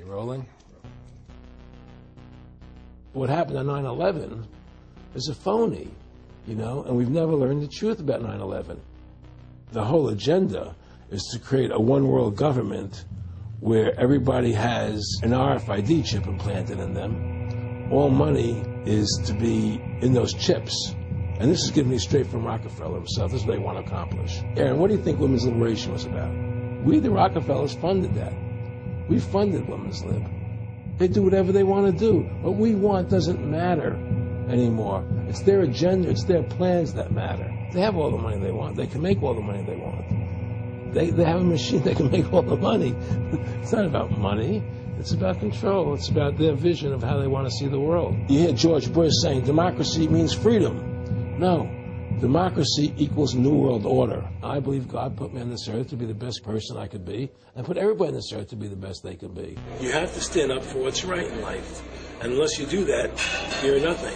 You rolling? What happened on 9/11 is a phony, you know, and we've never learned the truth about 9/11. The whole agenda is to create a one-world government where everybody has an RFID chip implanted in them. All money is to be in those chips. And this is given me straight from Rockefeller himself. This is what they want to accomplish. Aaron, what do you think women's liberation was about? We, the Rockefellers, funded that. We funded women's lib. They do whatever they want to do. What we want doesn't matter anymore. It's their agenda, it's their plans that matter. They have all the money they want. They can make all the money they want. They have a machine that can make all the money. It's not about money. It's about control. It's about their vision of how they want to see the world. You hear George Bush saying democracy means freedom. No. Democracy equals New World Order. I believe God put me on this earth to be the best person I could be, and put everybody on this earth to be the best they can be. You have to stand up for what's right in life. And unless you do that, you're nothing.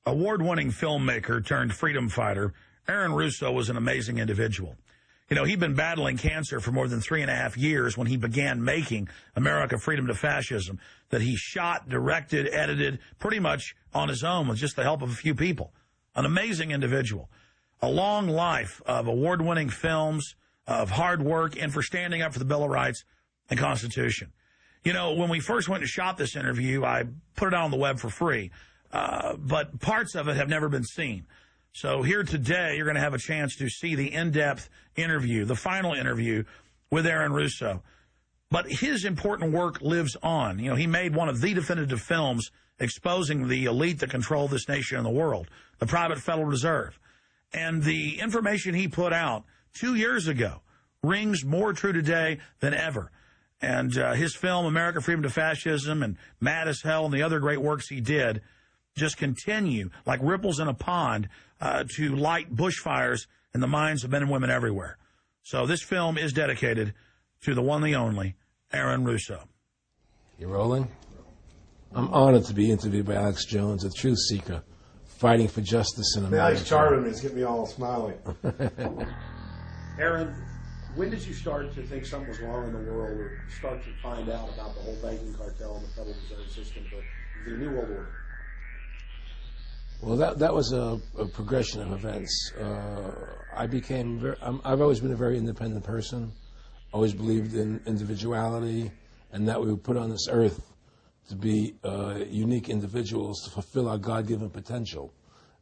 Award-winning filmmaker turned freedom fighter, Aaron Russo was an amazing individual. You know, he'd been battling cancer for more than 3.5 years when he began making America Freedom to Fascism, that he shot, directed, edited, pretty much on his own with just the help of a few people. An amazing individual. A long life of award-winning films, of hard work, and for standing up for the Bill of Rights and Constitution. You know, when we first went to shot this interview, I put it out on the web for free. But parts of it have never been seen. So here today, you're going to have a chance to see the in-depth interview, the final interview with Aaron Russo. But his important work lives on. You know, he made one of the definitive films exposing the elite that control this nation and the world, the private Federal Reserve. And the information he put out 2 years ago rings more true today than ever. And his film, America Freedom to Fascism, and Mad as Hell, and the other great works he did just continue like ripples in a pond to light bushfires in the minds of men and women everywhere. So this film is dedicated to the one, the only, Aaron Russo. You rolling? I'm honored to be interviewed by Alex Jones, a truth seeker, fighting for justice in America. Alex charming me. It's getting me all smiling. Aaron, when did you start to think something was wrong in the world, or start to find out about the whole banking cartel and the Federal Reserve System, the New World Order? Well, that was a progression of events. I've always been a very independent person, always believed in individuality, and that we were put on this earth to be unique individuals to fulfill our God-given potential,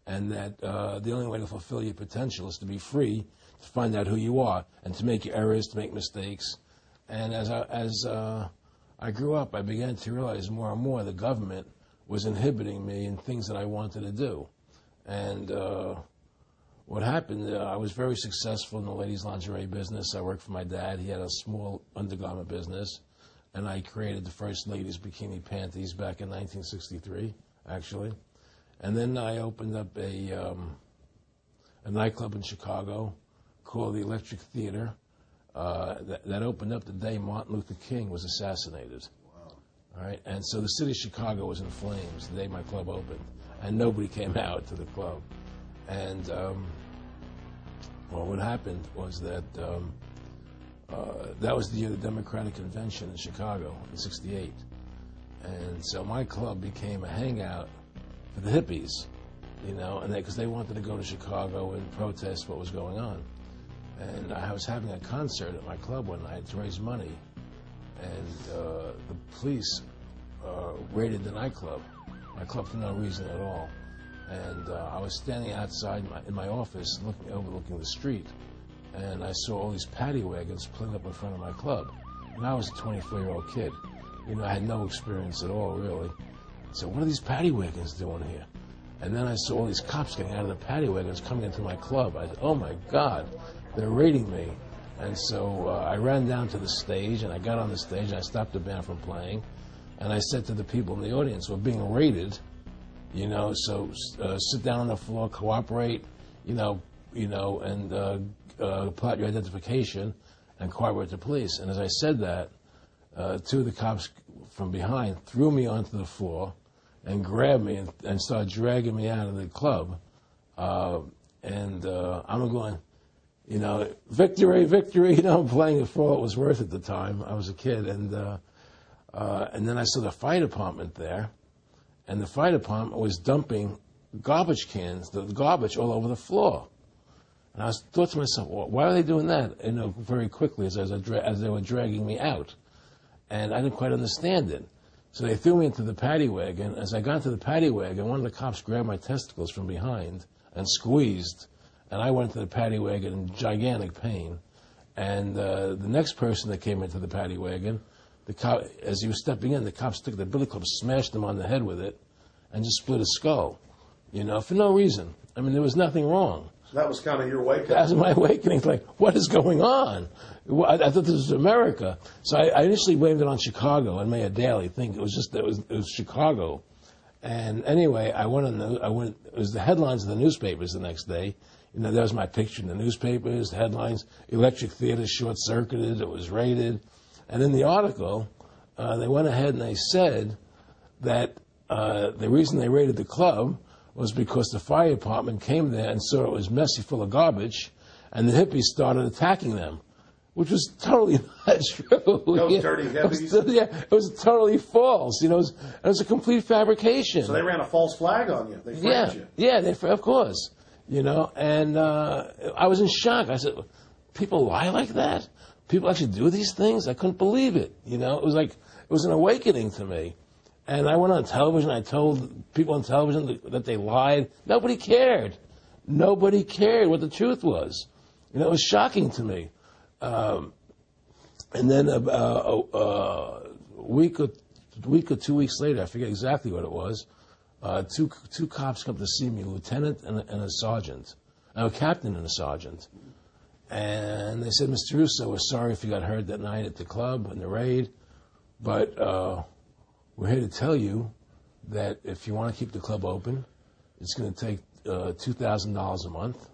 and that the only way to fulfill your potential is to be free, to find out who you are, and to make your errors, to make mistakes. And as I grew up, I began to realize more and more the government was inhibiting me in things that I wanted to do. And what happened, I was very successful in the ladies' lingerie business. I worked for my dad. He had a small undergarment business. And I created the first ladies' bikini panties back in 1963, actually. And then I opened up a nightclub in Chicago called the Electric Theater that opened up the day Martin Luther King was assassinated. All right, and so the city of Chicago was in flames the day my club opened, and nobody came out to the club. And well, what happened was that that was the year of the Democratic Convention in Chicago in '68, and so my club became a hangout for the hippies, you know, and because they wanted to go to Chicago and protest what was going on. And I was having a concert at my club one night to raise money. And the police raided the nightclub, my club, for no reason at all. And I was standing outside in my office overlooking the street, and I saw all these paddy wagons pulling up in front of my club. And I was a 24-year-old kid. You know, I had no experience at all, really. So what are these paddy wagons doing here? And then I saw all these cops getting out of the paddy wagons coming into my club. I said, oh, my God, they're raiding me. And so I ran down to the stage, and I got on the stage, and I stopped the band from playing. And I said to the people in the audience, we're being raided, you know, so sit down on the floor, cooperate, and pull out your identification and cooperate with the police. And as I said that, two of the cops from behind threw me onto the floor and grabbed me and started dragging me out of the club. I'm going, you know, victory, victory. You know, I'm playing it for all it was worth at the time. I was a kid, and then I saw the fire department there, and the fire department was dumping garbage cans, the garbage all over the floor. And I thought to myself, well, why are they doing that? You know, very quickly as they were dragging me out, and I didn't quite understand it. So they threw me into the paddy wagon. As I got into the paddy wagon, one of the cops grabbed my testicles from behind and squeezed, and I went into the paddy wagon in gigantic pain. And the next person that came into the paddy wagon, the cop, as he was stepping in, the cops took the billy club, smashed him on the head with it, and just split his skull, you know, for no reason. I mean, there was nothing wrong. So that was kind of your wake-up. That was my awakening. Like, what is going on? I thought this was America. So I initially blamed it on Chicago and Mayor Daley, thinking it was Chicago. And anyway, it was the headlines of the newspapers the next day. You know, there was my picture in the newspapers, the headlines, Electric Theater short-circuited, it was raided. And in the article, they went ahead and they said that the reason they raided the club was because the fire department came there and saw it was messy, full of garbage, and the hippies started attacking them, which was totally not true. Those dirty hippies? It was totally false. You know, it was a complete fabrication. So they ran a false flag on you. They framed you. Yeah, of course. You know, and I was in shock. I said, people lie like that? People actually do these things? I couldn't believe it. You know, it was an awakening to me. And I went on television. I told people on television that they lied. Nobody cared. Nobody cared what the truth was. You know, it was shocking to me. And then a week or 2 weeks later, I forget exactly what it was, two cops come to see me, a lieutenant and a sergeant, a captain and a sergeant. And they said, Mr. Russo, we're sorry if you got hurt that night at the club in the raid, but we're here to tell you that if you want to keep the club open, it's going to take $2,000 a month,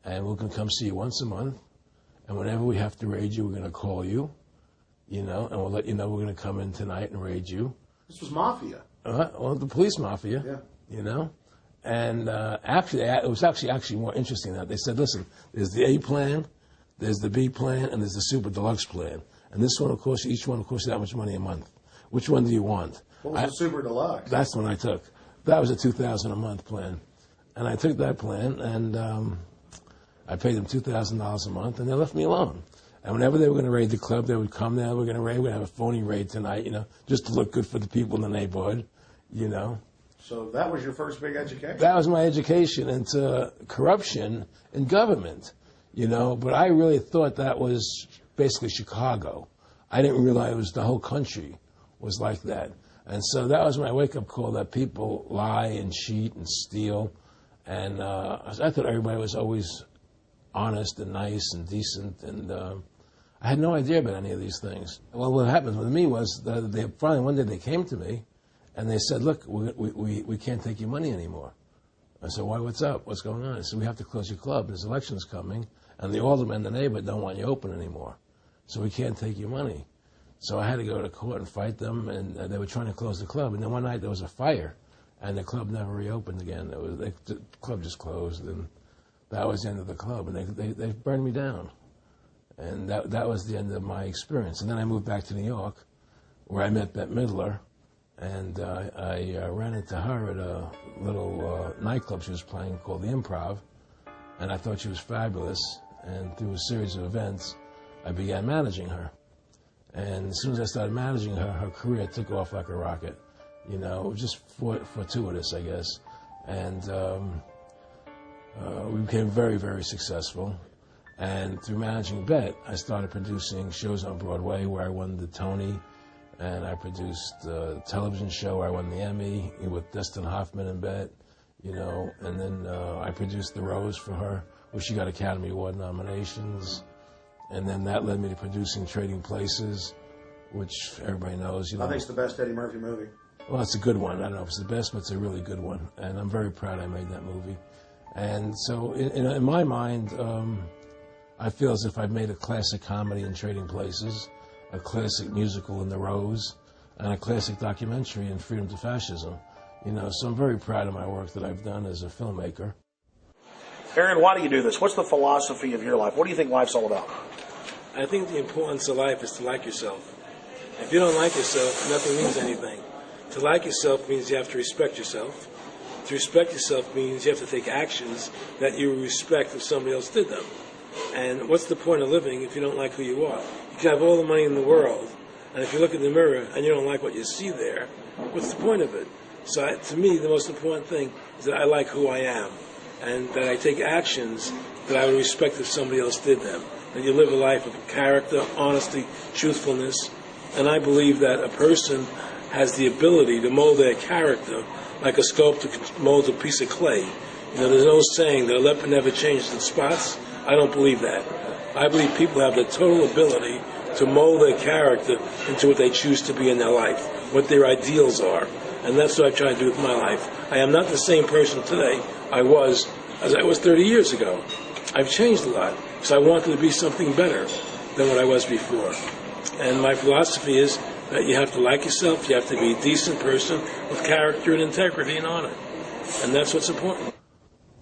and we're going to come see you once a month, and whenever we have to raid you, we're going to call you, you know, and we'll let you know we're going to come in tonight and raid you. This was mafia. Well, the police mafia, yeah. You know. And actually, it was actually more interesting that they said, listen, there's the A plan, there's the B plan, and there's the super deluxe plan. And this one will cost you, each one will cost you that much money a month. Which one do you want? What was the super deluxe? That's the one I took. That was a $2,000 a month plan. And I took that plan, and I paid them $2,000 a month, and they left me alone. And whenever they were going to raid the club, they would come there, we're going to have a phony raid tonight, you know, just to look good for the people in the neighborhood, you know. So that was your first big education? That was my education into corruption in government, you know. But I really thought that was basically Chicago. I didn't realize it was the whole country was like that. And so that was my wake-up call, that people lie and cheat and steal. And I thought everybody was always honest and nice and decent. And I had no idea about any of these things. Well, what happened with me was that they finally one day they came to me and they said, look, we can't take your money anymore. I said, why, what's up? What's going on? I said, we have to close your club. There's elections coming, and the aldermen in the neighborhood don't want you open anymore. So we can't take your money. So I had to go to court and fight them, and they were trying to close the club. And then one night there was a fire, and the club never reopened again. The club just closed, and that was the end of the club. And they burned me down. And that was the end of my experience. And then I moved back to New York, where I met Bette Midler. And I ran into her at a little nightclub she was playing called The Improv. And I thought she was fabulous. And through a series of events, I began managing her. And as soon as I started managing her, her career took off like a rocket. You know, it was just fortuitous, I guess. And we became very, very successful. And through managing Bette, I started producing shows on Broadway where I won the Tony. And I produced a television show where I won the Emmy with Dustin Hoffman and Bette, you know. And then I produced The Rose for her, where she got Academy Award nominations. And then that led me to producing Trading Places, which everybody knows. You know, I think it's the best Eddie Murphy movie. Well, it's a good one. I don't know if it's the best, but it's a really good one. And I'm very proud I made that movie. And so in my mind, I feel as if I've made a classic comedy in Trading Places. a classic musical in The Rose, and a classic documentary in Freedom to Fascism. You know, so I'm very proud of my work that I've done as a filmmaker. Aaron, why do you do this? What's the philosophy of your life? What do you think life's all about? I think the importance of life is to like yourself. If you don't like yourself, nothing means anything. To like yourself means you have to respect yourself. To respect yourself means you have to take actions that you respect if somebody else did them. And what's the point of living if you don't like who you are? You can have all the money in the world, and if you look in the mirror and you don't like what you see there, what's the point of it? So to me, the most important thing is that I like who I am, and that I take actions that I would respect if somebody else did them. That you live a life of character, honesty, truthfulness, and I believe that a person has the ability to mold their character like a sculptor molds a piece of clay. You know, there's no saying that a leopard never changes its spots. I don't believe that. I believe people have the total ability to mold their character into what they choose to be in their life, what their ideals are. And that's what I try to do with my life. I am not the same person today as I was 30 years ago. I've changed a lot because I wanted to be something better than what I was before. And my philosophy is that you have to like yourself, you have to be a decent person with character and integrity and honor. And that's what's important.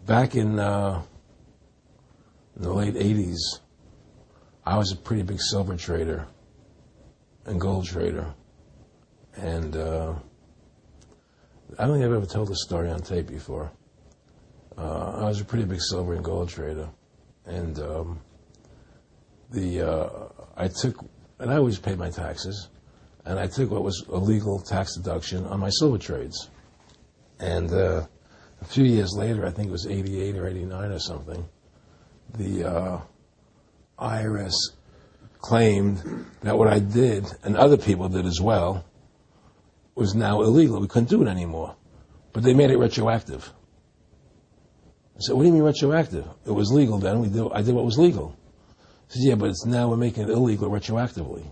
Back in the late 80s, I was a pretty big silver trader and gold trader. And I don't think I've ever told this story on tape before. I was a pretty big silver and gold trader. And I always paid my taxes. And I took what was a legal tax deduction on my silver trades. And a few years later, I think it was 88 or 89 or something, the IRS claimed that what I did, and other people did as well, was now illegal. We couldn't do it anymore. But they made it retroactive. I said, what do you mean retroactive? It was legal then. I did what was legal. I said, yeah, but now we're making it illegal retroactively.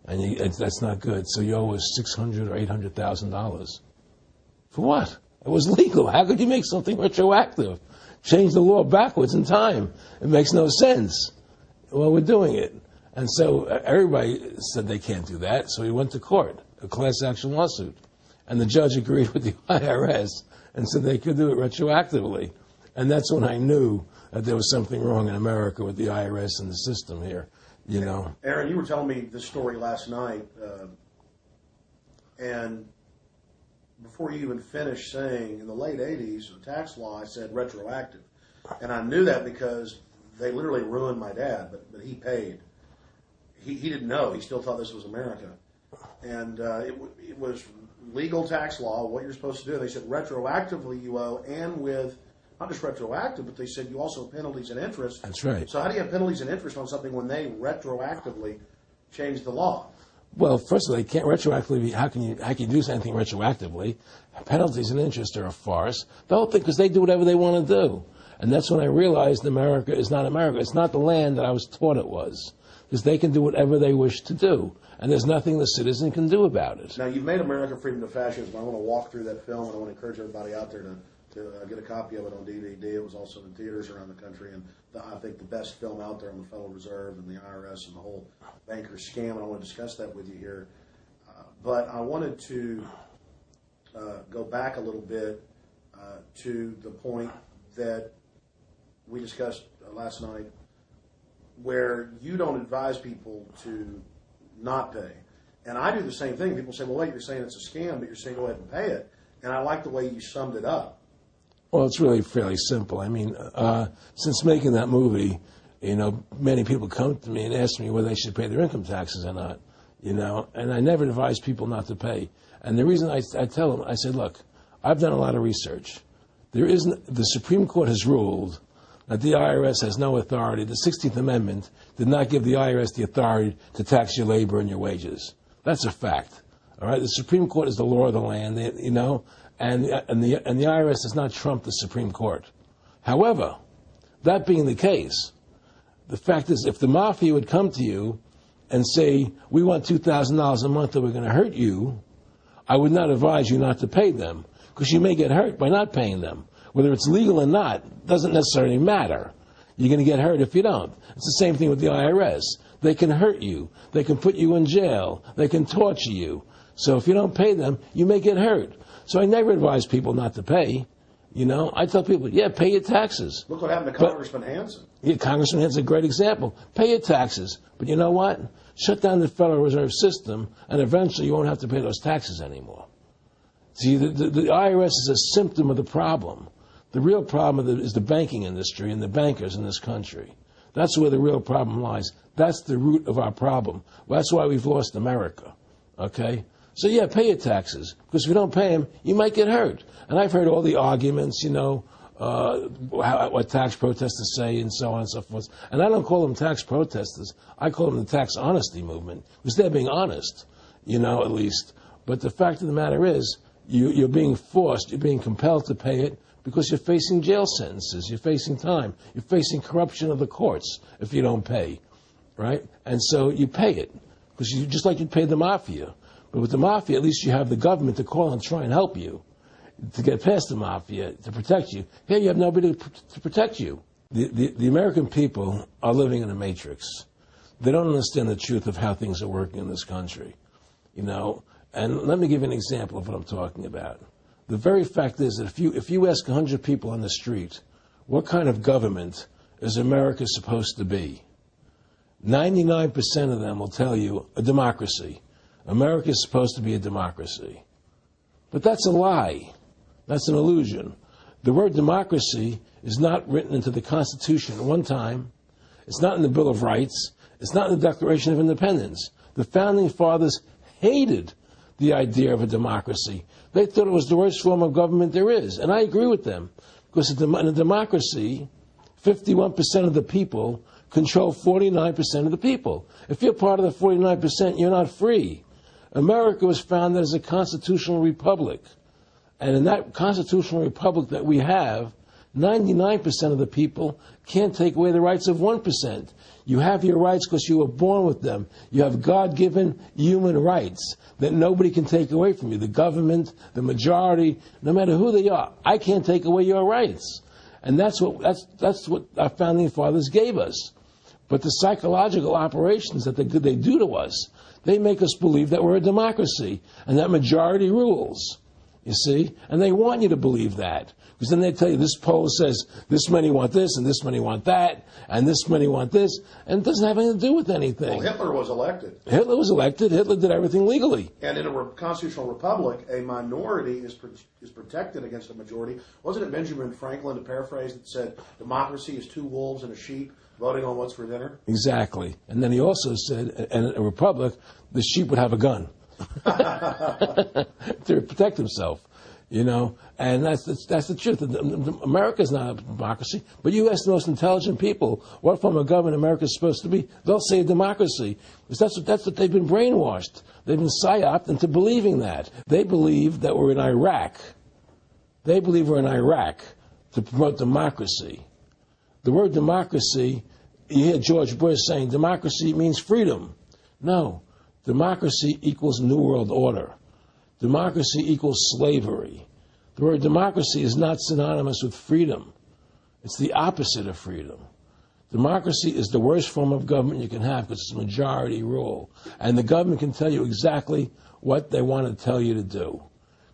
And that's not good. So you owe us $600,000 or $800,000. For what? It was legal. How could you make something retroactive? Change the law backwards in time. It makes no sense. Well, we're doing it. And so everybody said they can't do that. So we went to court, a class action lawsuit. And the judge agreed with the IRS and said they could do it retroactively. And that's when I knew that there was something wrong in America with the IRS and the system here. You know, Aaron, you were telling me this story last night, and before you even finished saying, in the late 80s, the tax law, I said retroactive. And I knew that because they literally ruined my dad, but he paid. He didn't know. He still thought this was America. And it was legal tax law, what you're supposed to do. They said retroactively you owe, and with not just retroactive, but they said you also have penalties and interest. That's right. So how do you have penalties and interest on something when they retroactively change the law? Well, first of all, they can't retroactively. How can you do anything retroactively? Penalties and interest are a farce. The whole thing, because they do whatever they want to do. And that's when I realized America is not America. It's not the land that I was taught it was. Because they can do whatever they wish to do. And there's nothing the citizen can do about it. Now, you've made America Freedom to Fascism. I want to walk through that film, and I want to encourage everybody out there to get a copy of it on DVD. It was also in theaters around the country, and I think the best film out there on the Federal Reserve and the IRS and the whole banker scam, and I want to discuss that with you here. But I wanted to go back a little bit to the point that we discussed last night, where you don't advise people to not pay. And I do the same thing. People say, well, wait, you're saying it's a scam, but you're saying go ahead and pay it. And I like the way you summed it up. Well, it's really fairly simple. I mean, since making that movie, you know, many people come to me and ask me whether they should pay their income taxes or not, you know, and I never advise people not to pay. And the reason I tell them, I said, look, I've done a lot of research. The Supreme Court has ruled that the IRS has no authority. The 16th Amendment did not give the IRS the authority to tax your labor and your wages. That's a fact. All right, the Supreme Court is the law of the land, you know, and the IRS does not trump the Supreme Court. However, that being the case, the fact is, if the mafia would come to you and say, we want $2,000 a month or we're going to hurt you, I would not advise you not to pay them, because you may get hurt by not paying them. Whether it's legal or not doesn't necessarily matter. You're going to get hurt if you don't. It's the same thing with the IRS. they can hurt you. They can put you in jail. They can torture you. So if you don't pay them, you may get hurt. So I never advise people not to pay. You know, I tell people, yeah, pay your taxes. Look what happened to Congressman Hansen. Yeah, Congressman Hansen's a great example. Pay your taxes. But you know what? Shut down the Federal Reserve System, and eventually you won't have to pay those taxes anymore. See, the IRS is a symptom of the problem. The real problem is the banking industry and the bankers in this country. That's where the real problem lies. That's the root of our problem. Well, that's why we've lost America. Okay? So, yeah, pay your taxes. Because if you don't pay them, you might get hurt. And I've heard all the arguments, you know, what tax protesters say and so on and so forth. And I don't call them tax protesters. I call them the tax honesty movement. Because they're being honest, you know, at least. But the fact of the matter is, you're being forced, you're being compelled to pay it because you're facing jail sentences, you're facing time, you're facing corruption of the courts if you don't pay, right? And so you pay it, because you just like you'd pay the mafia. But with the mafia, at least you have the government to call and try and help you, to get past the mafia, to protect you. Here you have nobody to protect you. The American people are living in a matrix. They don't understand the truth of how things are working in this country, you know. And let me give you an example of what I'm talking about. The very fact is that if you ask 100 people on the street, what kind of government is America supposed to be? 99% of them will tell you a democracy. America is supposed to be a democracy. But that's a lie. That's an illusion. The word democracy is not written into the Constitution at one time. It's not in the Bill of Rights. It's not in the Declaration of Independence. The Founding Fathers hated the idea of a democracy. They thought it was the worst form of government there is. And I agree with them. Because in a democracy, 51% of the people control 49% of the people. If you're part of the 49%, you're not free. America was founded as a constitutional republic. And in that constitutional republic that we have, 99% of the people can't take away the rights of 1%. You have your rights because you were born with them. You have God-given human rights that nobody can take away from you. The government, the majority, no matter who they are, I can't take away your rights. And that's what our founding fathers gave us. But the psychological operations that they do to us, they make us believe that we're a democracy and that majority rules. You see? And they want you to believe that. Because then they tell you this poll says this many want this and this many want that and this many want this. And it doesn't have anything to do with anything. Well, Hitler was elected. Hitler was elected. Hitler did everything legally. And in a constitutional republic, a minority is protected against a majority. Wasn't it Benjamin Franklin, to paraphrase, that said democracy is two wolves and a sheep voting on what's for dinner? Exactly. And then he also said, in a republic, the sheep would have a gun to protect himself, you know. And that's the truth. America's not a democracy. But you ask the most intelligent people, what form of government America is supposed to be, they'll say a democracy. Because that's what they've been brainwashed. They've been psyoped into believing that. They believe that we're in Iraq. They believe we're in Iraq to promote democracy. The word democracy, you hear George Bush saying democracy means freedom. No. Democracy equals New World Order. Democracy equals slavery. The word democracy is not synonymous with freedom. It's the opposite of freedom. Democracy is the worst form of government you can have because it's majority rule. And the government can tell you exactly what they want to tell you to do.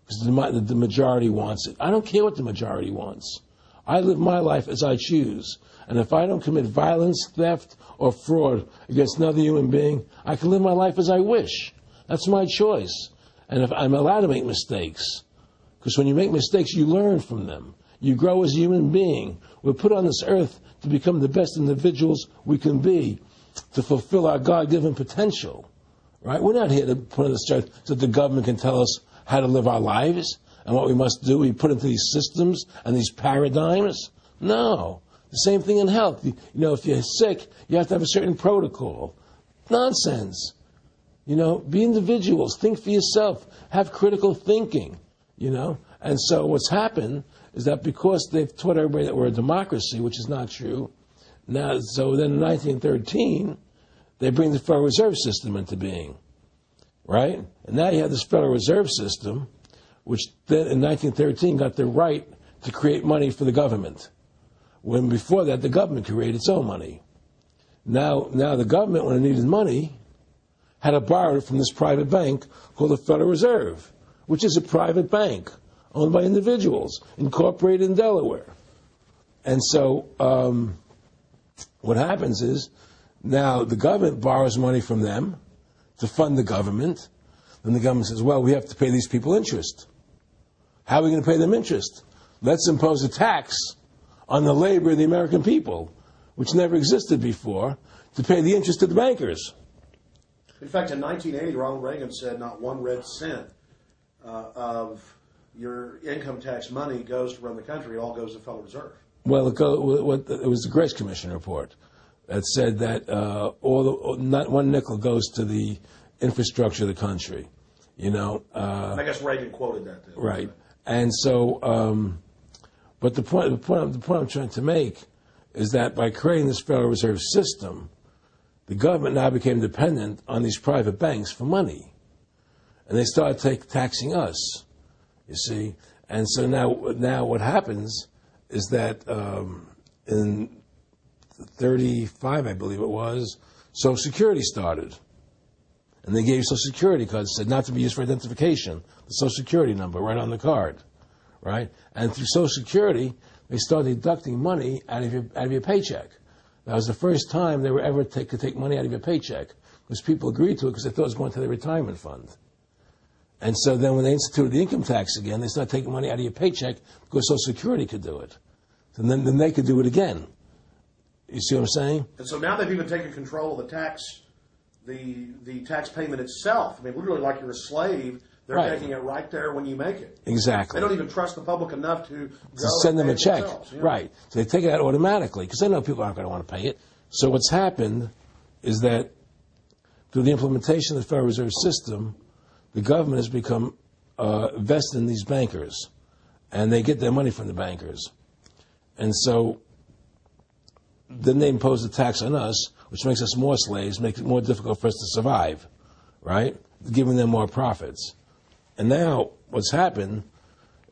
Because the majority wants it. I don't care what the majority wants. I live my life as I choose. And if I don't commit violence, theft, or fraud against another human being, I can live my life as I wish. That's my choice. And if I'm allowed to make mistakes, because when you make mistakes, you learn from them. You grow as a human being. We're put on this earth to become the best individuals we can be, to fulfill our God-given potential. Right? We're not here to put on this earth so that the government can tell us how to live our lives and what we must do. We put into these systems and these paradigms. No. The same thing in health. You know, if you're sick, you have to have a certain protocol. Nonsense. You know, be individuals. Think for yourself. Have critical thinking. You know. And so what's happened is that because they've taught everybody that we're a democracy, which is not true, now, so then in 1913, they bring the Federal Reserve System into being. Right? And now you have this Federal Reserve System, which then in 1913 got the right to create money for the government. When before that, the government created its own money. Now the government, when it needed money, had to borrow it from this private bank called the Federal Reserve, which is a private bank owned by individuals, incorporated in Delaware. And so what happens is now the government borrows money from them to fund the government. Then the government says, well, we have to pay these people interest. How are we going to pay them interest? Let's impose a tax on the labor of the American people, which never existed before, to pay the interest to the bankers. In fact, in 1980, Ronald Reagan said not one red cent of your income tax money goes to run the country. It all goes to the Federal Reserve. Well, it was the Grace Commission report that said that not one nickel goes to the infrastructure of the country. I guess Reagan quoted that. Too. Right. And so, but the point I'm trying to make is that by creating this Federal Reserve System, the government now became dependent on these private banks for money. And they started taxing us, you see. And so now what happens is that in 1935, I believe it was, Social Security started. And they gave you Social Security cards, said not to be used for identification, the Social Security number right on the card, right? And through Social Security, they started deducting money out of your paycheck. That was the first time they were ever could take money out of your paycheck, because people agreed to it because they thought it was going to their retirement fund. And so then when they instituted the income tax again, they started taking money out of your paycheck because Social Security could do it. And then they could do it again. You see what I'm saying? And so now they've even taken control of the tax payment itself. I mean, literally like you're a slave. They're taking it right there when you make it. Exactly. They don't even trust the public enough to send them a check. Right. So they take it out automatically because they know people aren't going to want to pay it. So what's happened is that through the implementation of the Federal Reserve System, the government has become vested in these bankers, and they get their money from the bankers. And so then they impose a tax on us, which makes us more slaves, makes it more difficult for us to survive, right? Giving them more profits. And now what's happened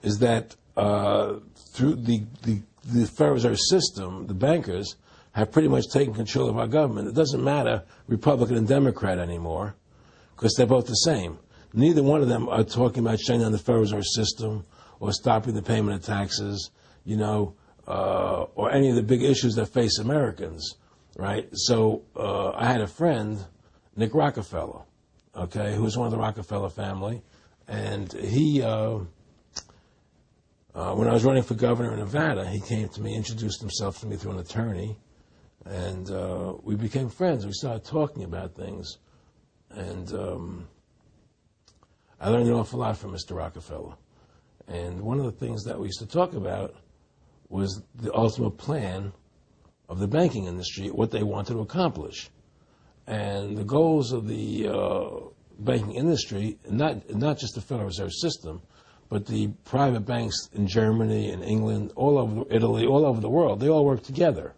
is that through the Federal Reserve System, the bankers have pretty much taken control of our government. It doesn't matter Republican and Democrat anymore because they're both the same. Neither one of them are talking about shutting down the Federal Reserve System or stopping the payment of taxes, or any of the big issues that face Americans, right? So I had a friend, Nick Rockefeller, okay, who was one of the Rockefeller family. And he, when I was running for governor in Nevada, he came to me, introduced himself to me through an attorney, and we became friends. We started talking about things, and I learned an awful lot from Mr. Rockefeller. And one of the things that we used to talk about was the ultimate plan of the banking industry, what they wanted to accomplish. And the goals of the banking industry, not just the Federal Reserve System, but the private banks in Germany and England, all over Italy, all over the world, they all work together.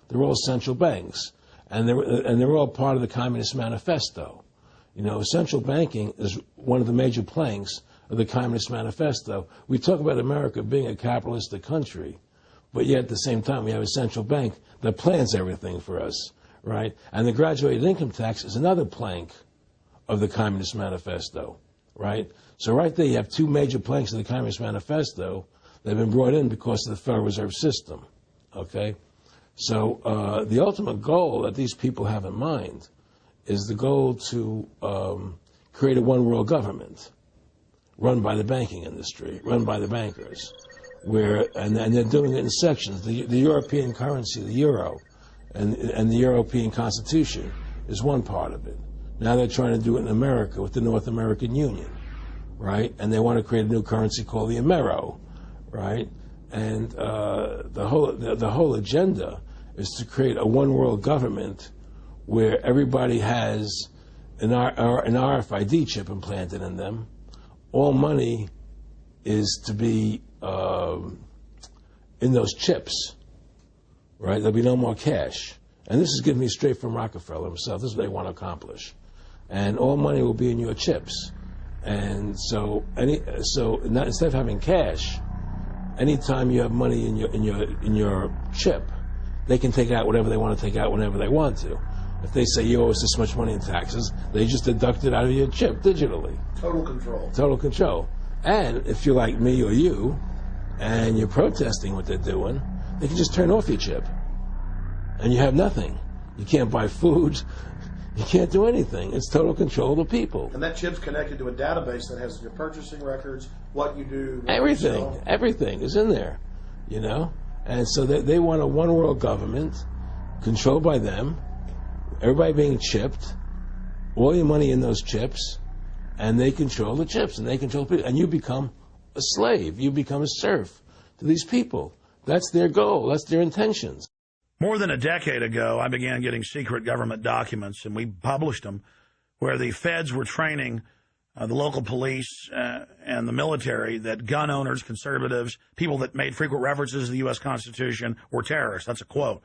They're all central banks, and they're all part of the Communist Manifesto. Central banking is one of the major planks of the Communist Manifesto. We talk about America being a capitalistic country, but yet at the same time we have a central bank that plans everything for us, right? And the graduated income tax is another plank of the Communist Manifesto, right? So right there you have two major planks of the Communist Manifesto that have been brought in because of the Federal Reserve System, okay? So the ultimate goal that these people have in mind is the goal to create a one-world government run by the banking industry, run by the bankers, and they're doing it in sections. The European currency, the euro, and the European Constitution is one part of it. Now they're trying to do it in America with the North American Union, right? And they want to create a new currency called the Amero, right? And the whole agenda is to create a one-world government where everybody has an RFID chip implanted in them. All money is to be in those chips, right? There'll be no more cash. And this is given me straight from Rockefeller himself. This is what they want to accomplish. And all money will be in your chips. And so instead of having cash, anytime you have money in your chip, they can take out whatever they want to take out whenever they want to. If they say you owe us this much money in taxes, they just deduct it out of your chip digitally. Total control. Total control. And if you're like me or you, and you're protesting what they're doing, they can just turn off your chip. And you have nothing. You can't buy food. You can't do anything. It's total control of the people. And that chip's connected to a database that has your purchasing records, what you do. Everything is in there, you know? And so they want a one world government controlled by them, everybody being chipped, all your money in those chips, and they control the chips, and they control people. And you become a slave. You become a serf to these people. That's their goal. That's their intentions. More than a decade ago, I began getting secret government documents, and we published them, where the feds were training the local police and the military that gun owners, conservatives, people that made frequent references to the U.S. Constitution were terrorists. That's a quote.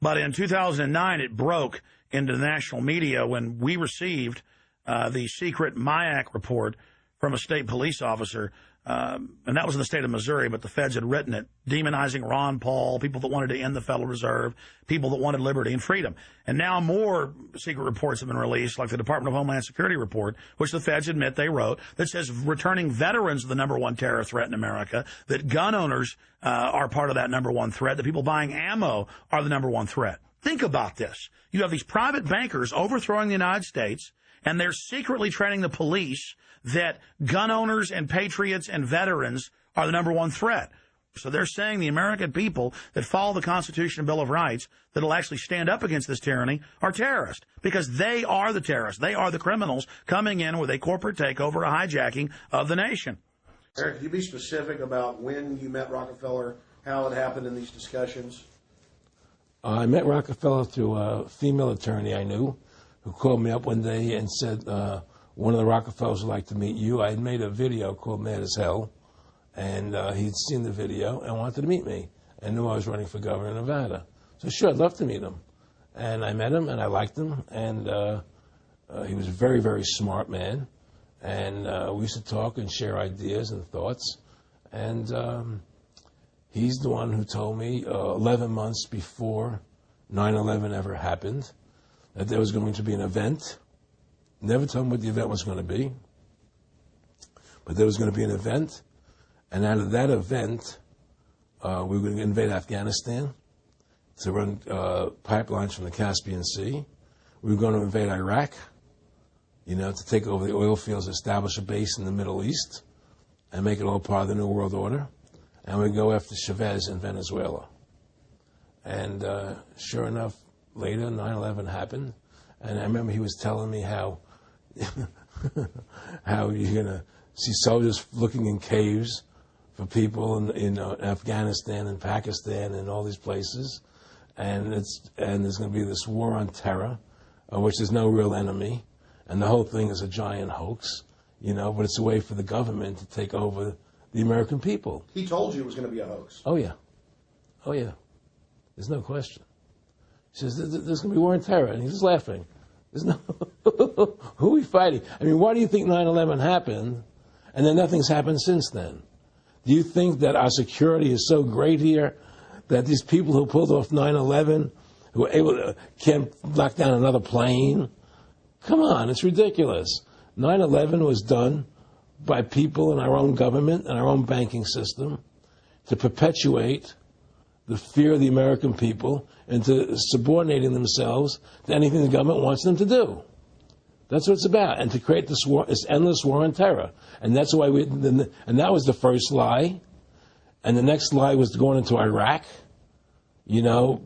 But in 2009, it broke into the national media when we received the secret MIAC report from a state police officer, and that was in the state of Missouri, but the feds had written it, demonizing Ron Paul, people that wanted to end the Federal Reserve, people that wanted liberty and freedom. And now more secret reports have been released, like the Department of Homeland Security report, which the feds admit they wrote, that says returning veterans are the #1 terror threat in America, that gun owners are part of that #1 threat, that people buying ammo are the #1 threat. Think about this. You have these private bankers overthrowing the United States, and they're secretly training the police that gun owners and patriots and veterans are the #1 threat. So they're saying the American people that follow the Constitution and Bill of Rights that will actually stand up against this tyranny are terrorists, because they are the terrorists. They are the criminals coming in with a corporate takeover, a hijacking of the nation. Eric, can you be specific about when you met Rockefeller, how it happened in these discussions? I met Rockefeller through a female attorney I knew who called me up one day and said, one of the Rockefellers would like to meet you. I had made a video called Mad as Hell, and he'd seen the video and wanted to meet me and knew I was running for governor of Nevada. So sure, I'd love to meet him. And I met him, and I liked him, and he was a very, very smart man. And we used to talk and share ideas and thoughts. And he's the one who told me 11 months before 9/11 ever happened that there was going to be an event. Never told him what the event was going to be, but there was going to be an event, and out of that event, we were going to invade Afghanistan to run pipelines from the Caspian Sea. We were going to invade Iraq, to take over the oil fields, establish a base in the Middle East, and make it all part of the New World Order. And we'd go after Chavez in Venezuela. And sure enough, later, 9/11 happened, and I remember he was telling me how you're going to see soldiers looking in caves for people in Afghanistan and Pakistan and all these places, and there's going to be this war on terror, which there's no real enemy, and the whole thing is a giant hoax, but it's a way for the government to take over the American people. He told you it was going to be a hoax. Oh, yeah. There's no question. He says, there's going to be war on terror, and he's just laughing. There's no... Who are we fighting? I mean, why do you think 9/11 happened, and then nothing's happened since then? Do you think that our security is so great here that these people who pulled off 9/11, who were able to, can't knock down another plane? Come on, it's ridiculous. 9/11 was done by people in our own government and our own banking system to perpetuate the fear of the American people into subordinating themselves to anything the government wants them to do. That's what it's about, and to create this war, this endless war on terror. And that's why and that was the first lie. And the next lie was going into Iraq, to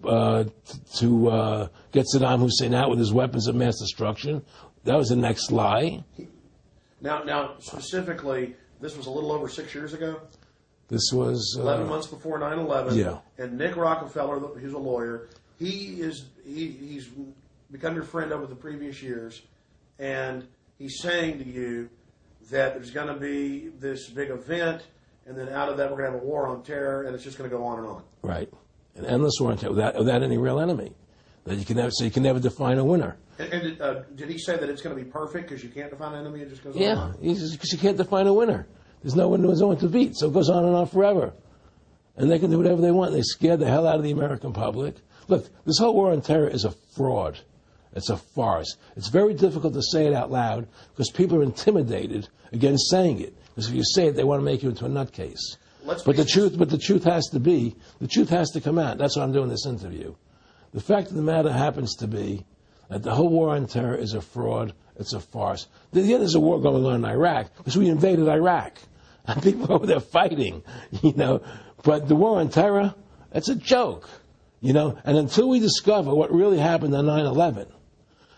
get Saddam Hussein out with his weapons of mass destruction. That was the next lie. Now, specifically, this was a little over 6 years ago? This was 11 months before 9/11. Yeah. And Nick Rockefeller, who's a lawyer, he's become your friend over the previous years, and he's saying to you that there's going to be this big event, and then out of that we're going to have a war on terror, and it's just going to go on and on. Right, an endless war on terror without any real enemy. That you can never define a winner. And did he say that it's going to be perfect because you can't define an enemy? It just goes on. Yeah, because you can't define a winner. There's no one to beat, so it goes on and on forever. And they can do whatever they want. They scared the hell out of the American public. look, this whole war on terror is a fraud. It's a farce. It's very difficult to say it out loud because people are intimidated against saying it. Because if you say it, they want to make you into a nutcase. But the truth has to come out. That's why I'm doing this interview. The fact of the matter happens to be that the whole war on terror is a fraud. It's a farce. There's a war going on in Iraq because we invaded Iraq. And people over there fighting, But the war on terror, it's a joke, And until we discover what really happened on 9/11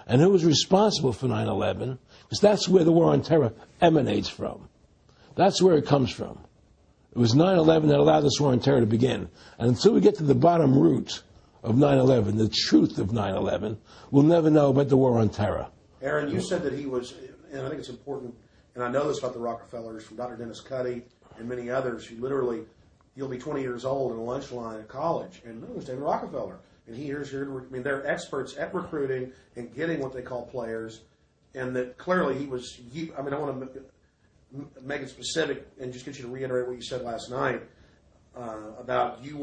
and who was responsible for 9/11, because that's where the war on terror emanates from. That's where it comes from. It was 9/11 that allowed this war on terror to begin. And until we get to the bottom root of 9/11, the truth of 9/11, we'll never know about the war on terror. Aaron, you said that he was, and I think it's important, and I know this about the Rockefellers from Dr. Dennis Cuddy and many others who literally, you'll be 20 years old in a lunch line at college, and it was David Rockefeller. And they're experts at recruiting and getting what they call players, and that clearly I want to make it specific and just get you to reiterate what you said last night about you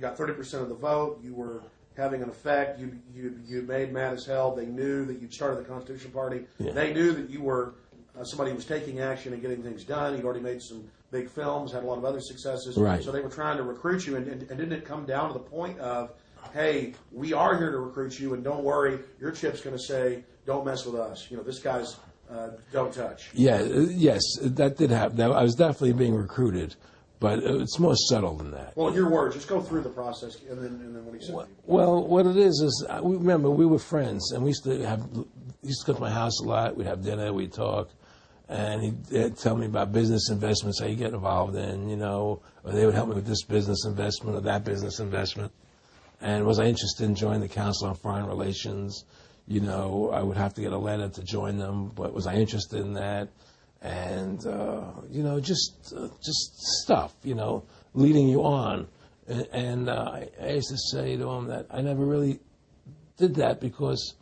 got 30% of the vote, you were having an effect, you made mad as hell. They knew that you'd started the Constitution Party. Yeah. They knew that you were somebody who was taking action and getting things done. You'd already made some big films, had a lot of other successes. Right. So they were trying to recruit you, and didn't it come down to the point of, hey, we are here to recruit you, and don't worry, your chip's going to say, don't mess with us. This guy's don't touch. Yeah, yes, that did happen. I was definitely being recruited, but it's more subtle than that. Well, in your words, just go through the process, and then what he said. Well, what it is remember, we were friends, and we used to go to my house a lot. We'd have dinner, we'd talk, and he'd tell me about business investments, how you get involved in, or they would help me with this business investment or that business investment. And was I interested in joining the Council on Foreign Relations? I would have to get a letter to join them, but was I interested in that? And, just stuff, leading you on. And I used to say to him that I never really did that because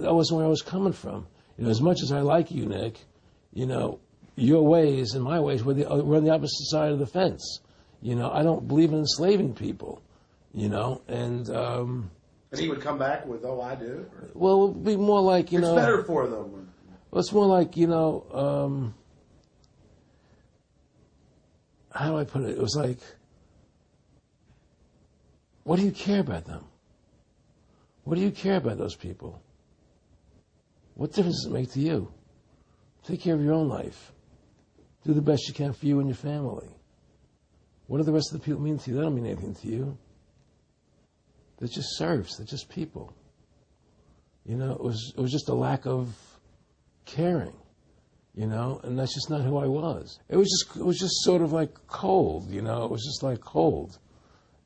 that wasn't where I was coming from. As much as I like you, Nick, your ways and my ways, we're on the opposite side of the fence. I don't believe in enslaving people, and he would come back with, oh, I do? Or? Well, it would be more like, It's better for them. Well, it's more like, how do I put it? It was like, what do you care about them? What do you care about those people? What difference does it make to you? Take care of your own life. Do the best you can for you and your family. What do the rest of the people mean to you? They don't mean anything to you. They're just serfs. They're just people. It was just a lack of caring, and that's just not who I was. It was just sort of like cold, it was just like cold,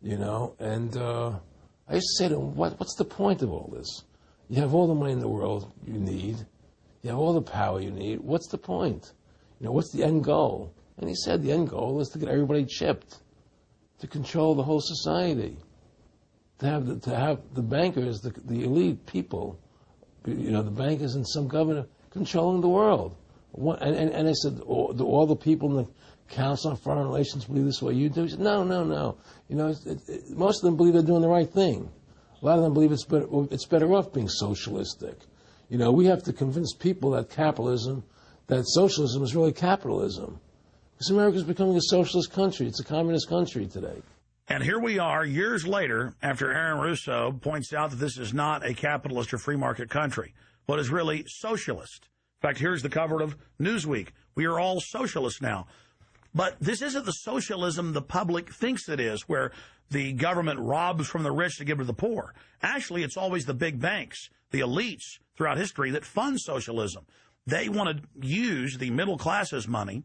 and I used to say to him, what's the point of all this? You have all the money in the world you need. You have all the power you need. What's the point? What's the end goal? And he said the end goal is to get everybody chipped, to control the whole society, to have the bankers, the elite people, the bankers and some governor controlling the world. And I said, do all the people in the Council on Foreign Relations believe this way you do? He said, no. Most of them believe they're doing the right thing. A lot of them believe it's better off being socialistic. We have to convince people that socialism is really capitalism. Because America is becoming a socialist country. It's a communist country today. And here we are, years later, after Aaron Russo points out that this is not a capitalist or free market country, but is really socialist. In fact, here's the cover of Newsweek. We are all socialists now. But this isn't the socialism the public thinks it is, where the government robs from the rich to give to the poor. Actually, it's always the big banks, the elites throughout history that fund socialism. They want to use the middle class's money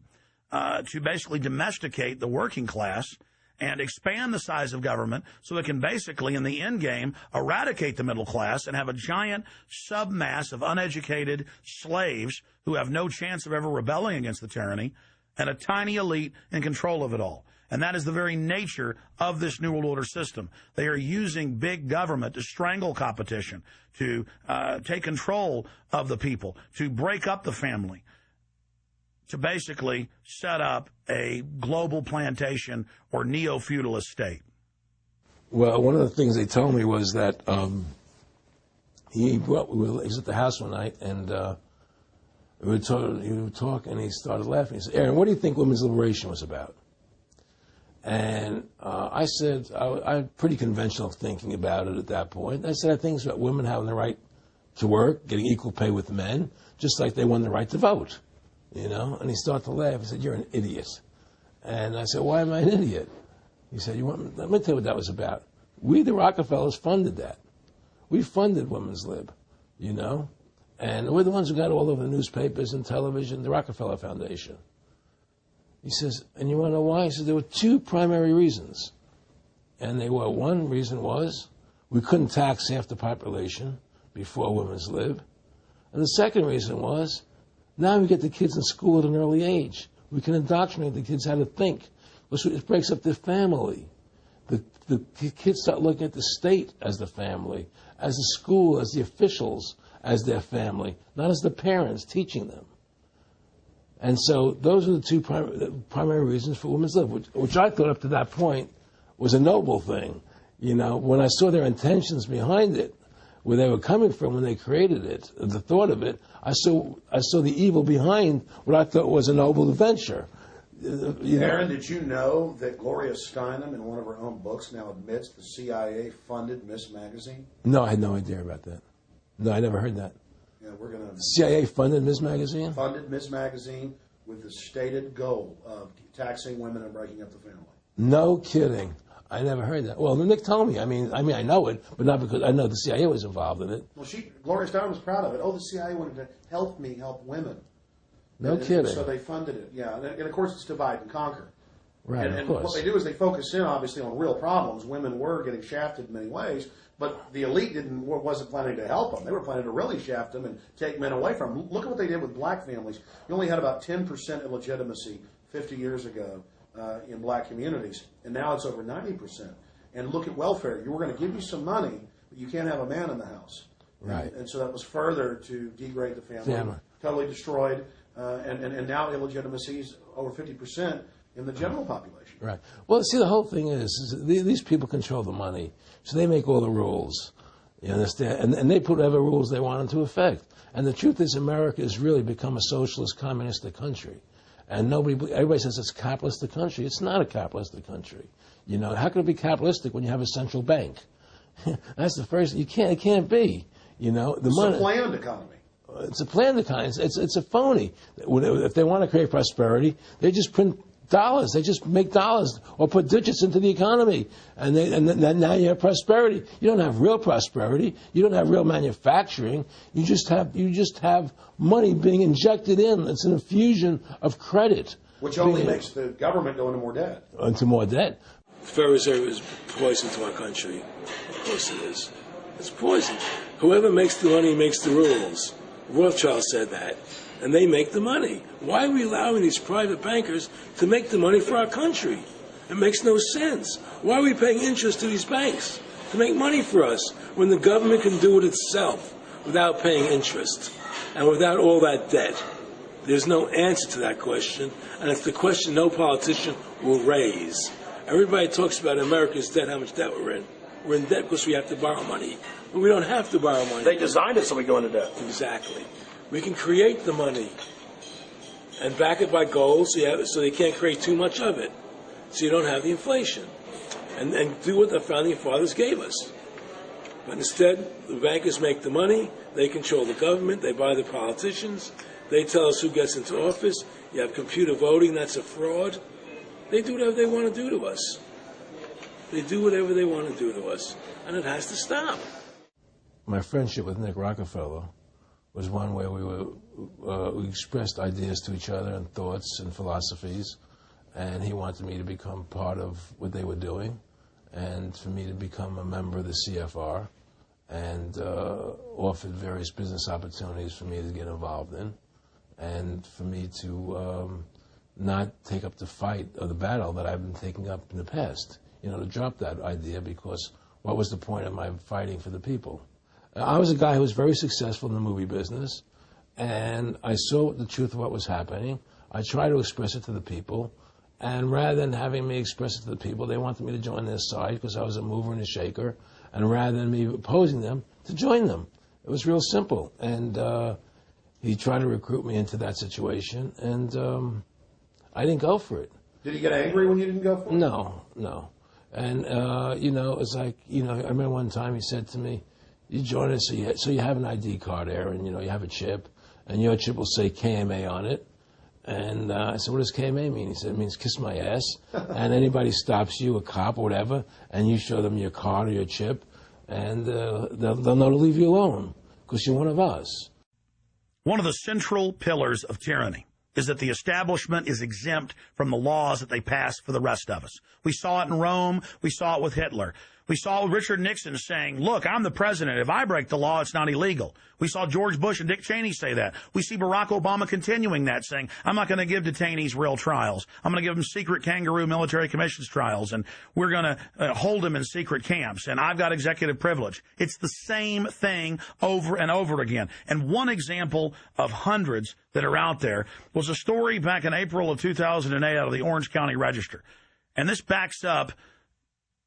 to basically domesticate the working class and expand the size of government so it can basically, in the end game, eradicate the middle class and have a giant submass of uneducated slaves who have no chance of ever rebelling against the tyranny, and a tiny elite in control of it all. And that is the very nature of this New World Order system. They are using big government to strangle competition, to take control of the people, to break up the family, to basically set up a global plantation or neo-feudalist state. Well, one of the things they told me was that he was at the house one night, and he would talk, and he started laughing. He said, Aaron, what do you think women's liberation was about? And I said, I had pretty conventional thinking about it at that point. I said, I think it's about women having the right to work, getting equal pay with men, just like they won the right to vote, you know? And he started to laugh. He said, you're an idiot. And I said, why am I an idiot? He said, let me tell you what that was about. We, the Rockefellers, funded that. We funded women's lib, you know? And we're the ones who got all over the newspapers and television, the Rockefeller Foundation. He says, and you want to know why? He says, there were two primary reasons. And they were, one reason was we couldn't tax half the population before women's lib. And the second reason was, now we get the kids in school at an early age. We can indoctrinate the kids how to think. It breaks up their family. The kids start looking at the state as the family, as the school, as the officials, as their family, not as the parents teaching them. And so those are the two primary reasons for women's lib, which I thought up to that point was a noble thing. You know, when I saw their intentions behind it, where they were coming from when they created it, the thought of it, I saw the evil behind what I thought was a noble venture. Aaron, did you know that Gloria Steinem, in one of her own books, now admits the CIA funded Miss Magazine? No, I had no idea about that. No, I never heard that. Yeah, we're going to... CIA funded Miss Magazine? Funded Miss Magazine with the stated goal of taxing women and breaking up the family. No kidding. I never heard that. Well, Nick told me. I mean, I know it, but not because I know the CIA was involved in it. Well, Gloria Steinem was proud of it. Oh, the CIA wanted to help women. No kidding. So they funded it, yeah. And of course, it's divide and conquer. Right, and of course. What they do is they focus in, obviously, on real problems. Women were getting shafted in many ways, but the elite wasn't planning to help them. They were planning to really shaft them and take men away from them. Look at what they did with black families. You only had about 10% illegitimacy 50 years ago in black communities, and now it's over 90%. And look at welfare. You were going to give you some money, but you can't have a man in the house. Right. And so that was further to degrade the family. Totally destroyed. And now illegitimacy is over 50% in the general population. Right. Well, see, the whole thing is these people control the money, so they make all the rules. You understand? And they put whatever rules they want into effect. And the truth is, America has really become a socialist, communistic country. And everybody says it's a capitalistic country. It's not a capitalistic country. You know, how can it be capitalistic when you have a central bank? That's the first. It can't be. You know, it's a planned economy. It's a planned economy. It's a phony. If they want to create prosperity, they just print dollars. They just make dollars or put digits into the economy, and now you have prosperity. You don't have real prosperity. You don't have real manufacturing. You just have money being injected in. It's an infusion of credit, which only makes the government go into more debt. Into more debt. The Federal Reserve is poison to our country. Of course it is. It's poison. Whoever makes the money makes the rules. Rothschild said that, and they make the money. Why are we allowing these private bankers to make the money for our country? It makes no sense. Why are we paying interest to these banks to make money for us when the government can do it itself without paying interest and without all that debt? There's no answer to that question, and it's the question no politician will raise. Everybody talks about America's debt, how much debt we're in. We're in debt because we have to borrow money. But we don't have to borrow money. They designed it so we go into debt. Exactly. We can create the money and back it by gold so they can't create too much of it. So you don't have the inflation. And do what the founding fathers gave us. But instead, the bankers make the money. They control the government. They buy the politicians. They tell us who gets into office. You have computer voting. That's a fraud. They do whatever they want to do to us. They do whatever they want to do to us. And it has to stop. My friendship with Nick Rockefeller was one where we expressed ideas to each other and thoughts and philosophies, and he wanted me to become part of what they were doing, and for me to become a member of the CFR, and offered various business opportunities for me to get involved in, and for me to not take up the fight or the battle that I've been taking up in the past, to drop that idea, because what was the point of my fighting for the people? I was a guy who was very successful in the movie business, and I saw the truth of what was happening. I tried to express it to the people, And rather than having me express it to the people, they wanted me to join their side because I was a mover and a shaker. And rather than me opposing them, to join them. It was real simple. And he tried to recruit me into that situation, and I didn't go for it. Did he get angry when you didn't go for it? No. And, it's like, I remember one time he said to me, you join us, so you have an ID card, Aaron, you have a chip, and your chip will say KMA on it. And I said, what does KMA mean? He said, it means kiss my ass. And anybody stops you, a cop or whatever, and you show them your card or your chip, and they'll know to leave you alone because you're one of us. One of the central pillars of tyranny is that the establishment is exempt from the laws that they pass for the rest of us. We saw it in Rome. We saw it with Hitler. We saw Richard Nixon saying, look, I'm the president. If I break the law, it's not illegal. We saw George Bush and Dick Cheney say that. We see Barack Obama continuing that, saying, I'm not going to give detainees real trials. I'm going to give them secret kangaroo military commissions trials, and we're going to hold them in secret camps, and I've got executive privilege. It's the same thing over and over again. And one example of hundreds that are out there was a story back in April of 2008 out of the Orange County Register. And this backs up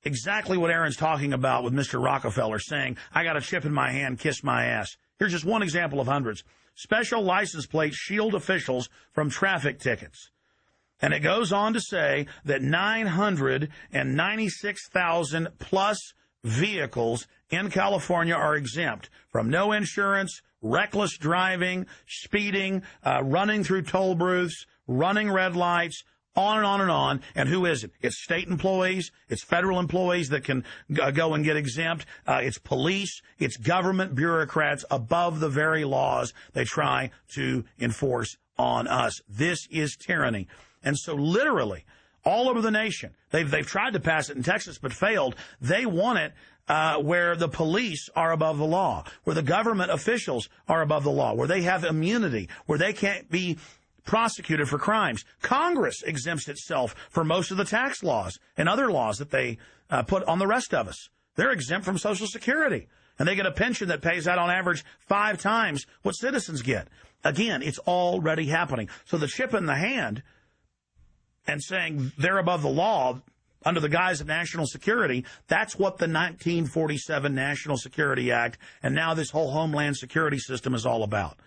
exactly what Aaron's talking about with Mr. Rockefeller saying, I got a chip in my hand, kiss my ass. Here's just one example of hundreds. Special license plates shield officials from traffic tickets. And it goes on to say that 996,000 plus vehicles in California are exempt from no insurance, reckless driving, speeding, running through toll booths, running red lights, on and on and on. And who is it? It's state employees. It's federal employees that can go and get exempt. It's police. It's government bureaucrats above the very laws they try to enforce on us. This is tyranny. And so literally all over the nation, they've tried to pass it in Texas but failed. They want it where the police are above the law, where the government officials are above the law, where they have immunity, where they can't be prosecuted for crimes. Congress exempts itself from most of the tax laws and other laws that they put on the rest of us. They're exempt from Social Security, and they get a pension that pays out on average 5 times what citizens get. Again, it's already happening. So the chip in the hand and saying they're above the law under the guise of national security, that's what the 1947 National Security Act and now this whole Homeland Security system is all about.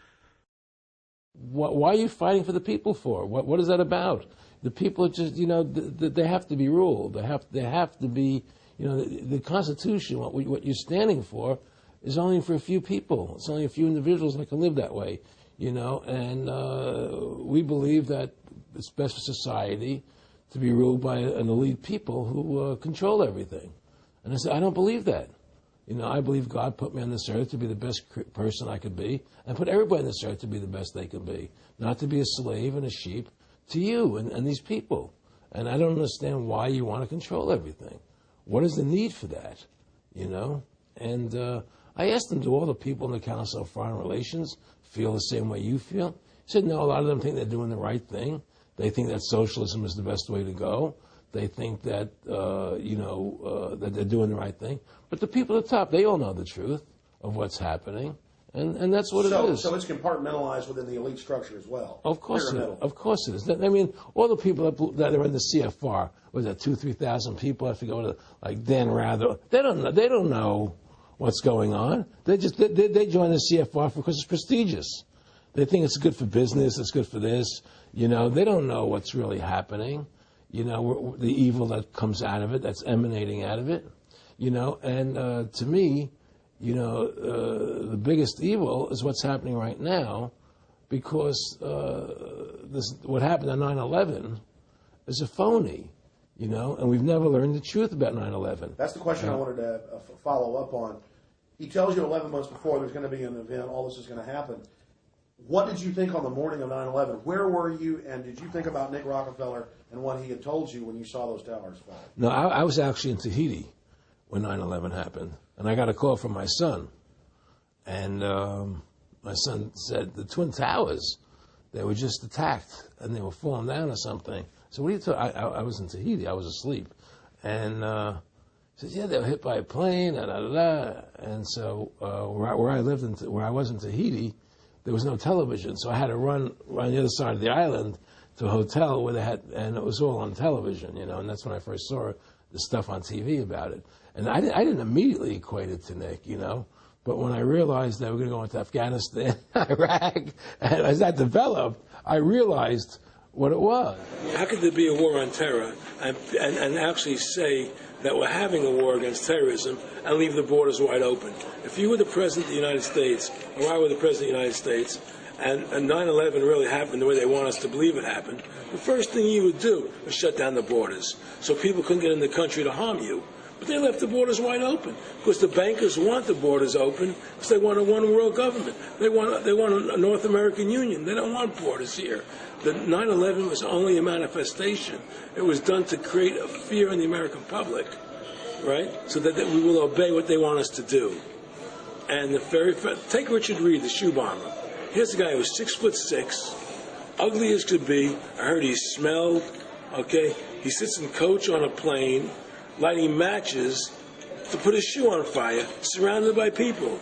Why are you fighting for the people for? What is that about? The people are just, they have to be ruled. They have to be, the Constitution, what you're standing for is only for a few people. It's only a few individuals that can live that way, and we believe that it's best for society to be ruled by an elite people who control everything. And I said, I don't believe that. I believe God put me on this earth to be the best person I could be, and put everybody on this earth to be the best they can be, not to be a slave and a sheep to you and these people. And I don't understand why you want to control everything. What is the need for that, And I asked them, do all the people in the Council of Foreign Relations feel the same way you feel? He said, no, a lot of them think they're doing the right thing. They think that socialism is the best way to go. They think that, that they're doing the right thing. But the people at the top, they all know the truth of what's happening, and that's what it is. So it's compartmentalized within the elite structure as well. Of course it is. Of course it is. I mean, all the people that are in the CFR, was that 2,000-3,000 people? I forget what, like Dan Rather. They don't know what's going on. They join the CFR because it's prestigious. They think it's good for business. It's good for this. They don't know what's really happening. The evil that comes out of it, that's emanating out of it, and to me, the biggest evil is what's happening right now, because what happened on 9/11 is a phony, and we've never learned the truth about 9/11. That's the question I wanted to follow up on. He tells you 11 months before there's going to be an event, all this is going to happen. What did you think on the morning of 9/11? Where were you, and did you think about Nick Rockefeller and what he had told you when you saw those towers fall? No, I was actually in Tahiti when 9/11 happened, and I got a call from my son. And my son said, the Twin Towers, they were just attacked, and they were falling down or something. So what are you talking? I was in Tahiti. I was asleep. And he said, yeah, they were hit by a plane, da-da-da-da. And so where I was in Tahiti, there was no television, so I had to run the other side of the island to a hotel where they had, and it was all on television, you know, and that's when I first saw the stuff on TV about it. And I didn't immediately equate it to Nick, you know, but when I realized that we were going to go into Afghanistan, Iraq, and as that developed, I realized what it was. How could there be a war on terror and actually say that we're having a war against terrorism and leave the borders wide open? If you were the President of the United States, or I were the President of the United States, and 9/11 really happened the way they want us to believe it happened, the first thing you would do was shut down the borders so people couldn't get in the country to harm you. But they left the borders wide open because the bankers want the borders open because they want a one-world government. They want a North American Union. They don't want borders here. The 9/11 was only a manifestation. It was done to create a fear in the American public, right? So that we will obey what they want us to do. And take Richard Reed, the shoe bomber. Here's a guy who was 6'6", ugly as could be. I heard he smelled. Okay, he sits in coach on a plane, lighting matches to put his shoe on fire, surrounded by people.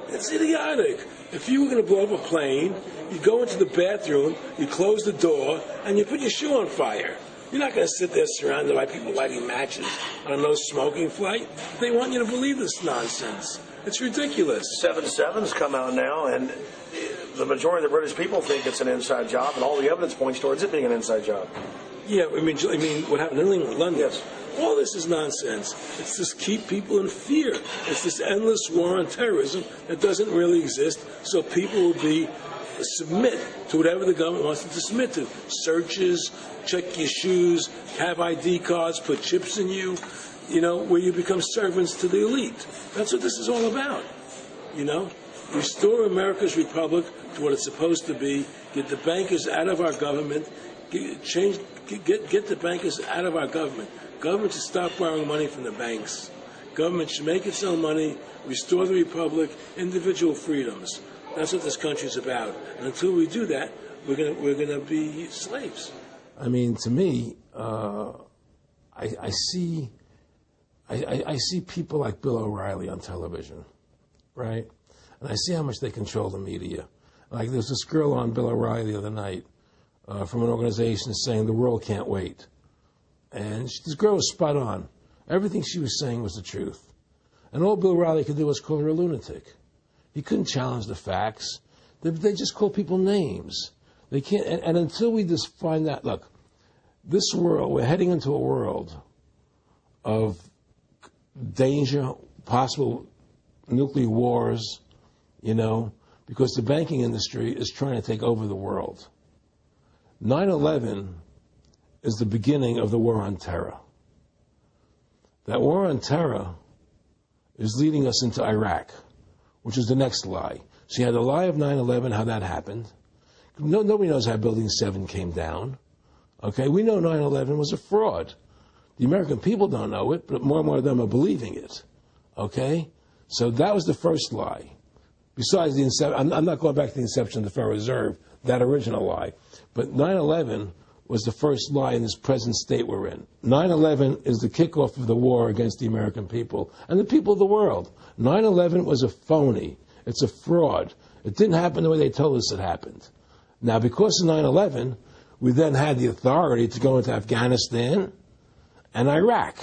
It's idiotic. If you were going to blow up a plane, you go into the bathroom, you close the door, and you put your shoe on fire. You're not going to sit there surrounded by people lighting matches on a no-smoking flight. They want you to believe this nonsense. It's ridiculous. 7/7's come out now, and the majority of the British people think it's an inside job, and all the evidence points towards it being an inside job. Yeah, I mean what happened in England, London? Yes. All this is nonsense. It's just keep people in fear. It's this endless war on terrorism that doesn't really exist, so people will submit to whatever the government wants them to submit to. Searches, check your shoes, have ID cards, put chips in you, you know, where you become servants to the elite. That's what this is all about, you know. Restore America's republic to what it's supposed to be, get the bankers out of our government, get the bankers out of our government. Government should stop borrowing money from the banks. Government should make its own money, restore the republic, individual freedoms. That's what this country's about. And until we do that, we're gonna be slaves. I mean, to me, I see people like Bill O'Reilly on television, right? And I see how much they control the media. Like there's this girl on Bill O'Reilly the other night from an organization saying the world can't wait. And this girl was spot on. Everything she was saying was the truth. And all Bill O'Reilly could do was call her a lunatic. He couldn't challenge the facts. They just call people names. They can't. And until we just find that, look, this world, we're heading into a world of danger, possible nuclear wars, you know, because the banking industry is trying to take over the world. 9/11 is the beginning of the war on terror. That war on terror is leading us into Iraq, which is the next lie. So you had the lie of 9/11, how that happened. Nobody knows how Building 7 came down. Okay, we know 9/11 was a fraud. The American people don't know it, but more and more of them are believing it. Okay? So that was the first lie. Besides the inception, I'm not going back to the inception of the Federal Reserve, that original lie. But 9/11 was the first lie in this present state we're in. 9/11 is the kickoff of the war against the American people and the people of the world. 9/11 was a phony. It's a fraud. It didn't happen the way they told us it happened. Now, because of 9/11, we then had the authority to go into Afghanistan and Iraq.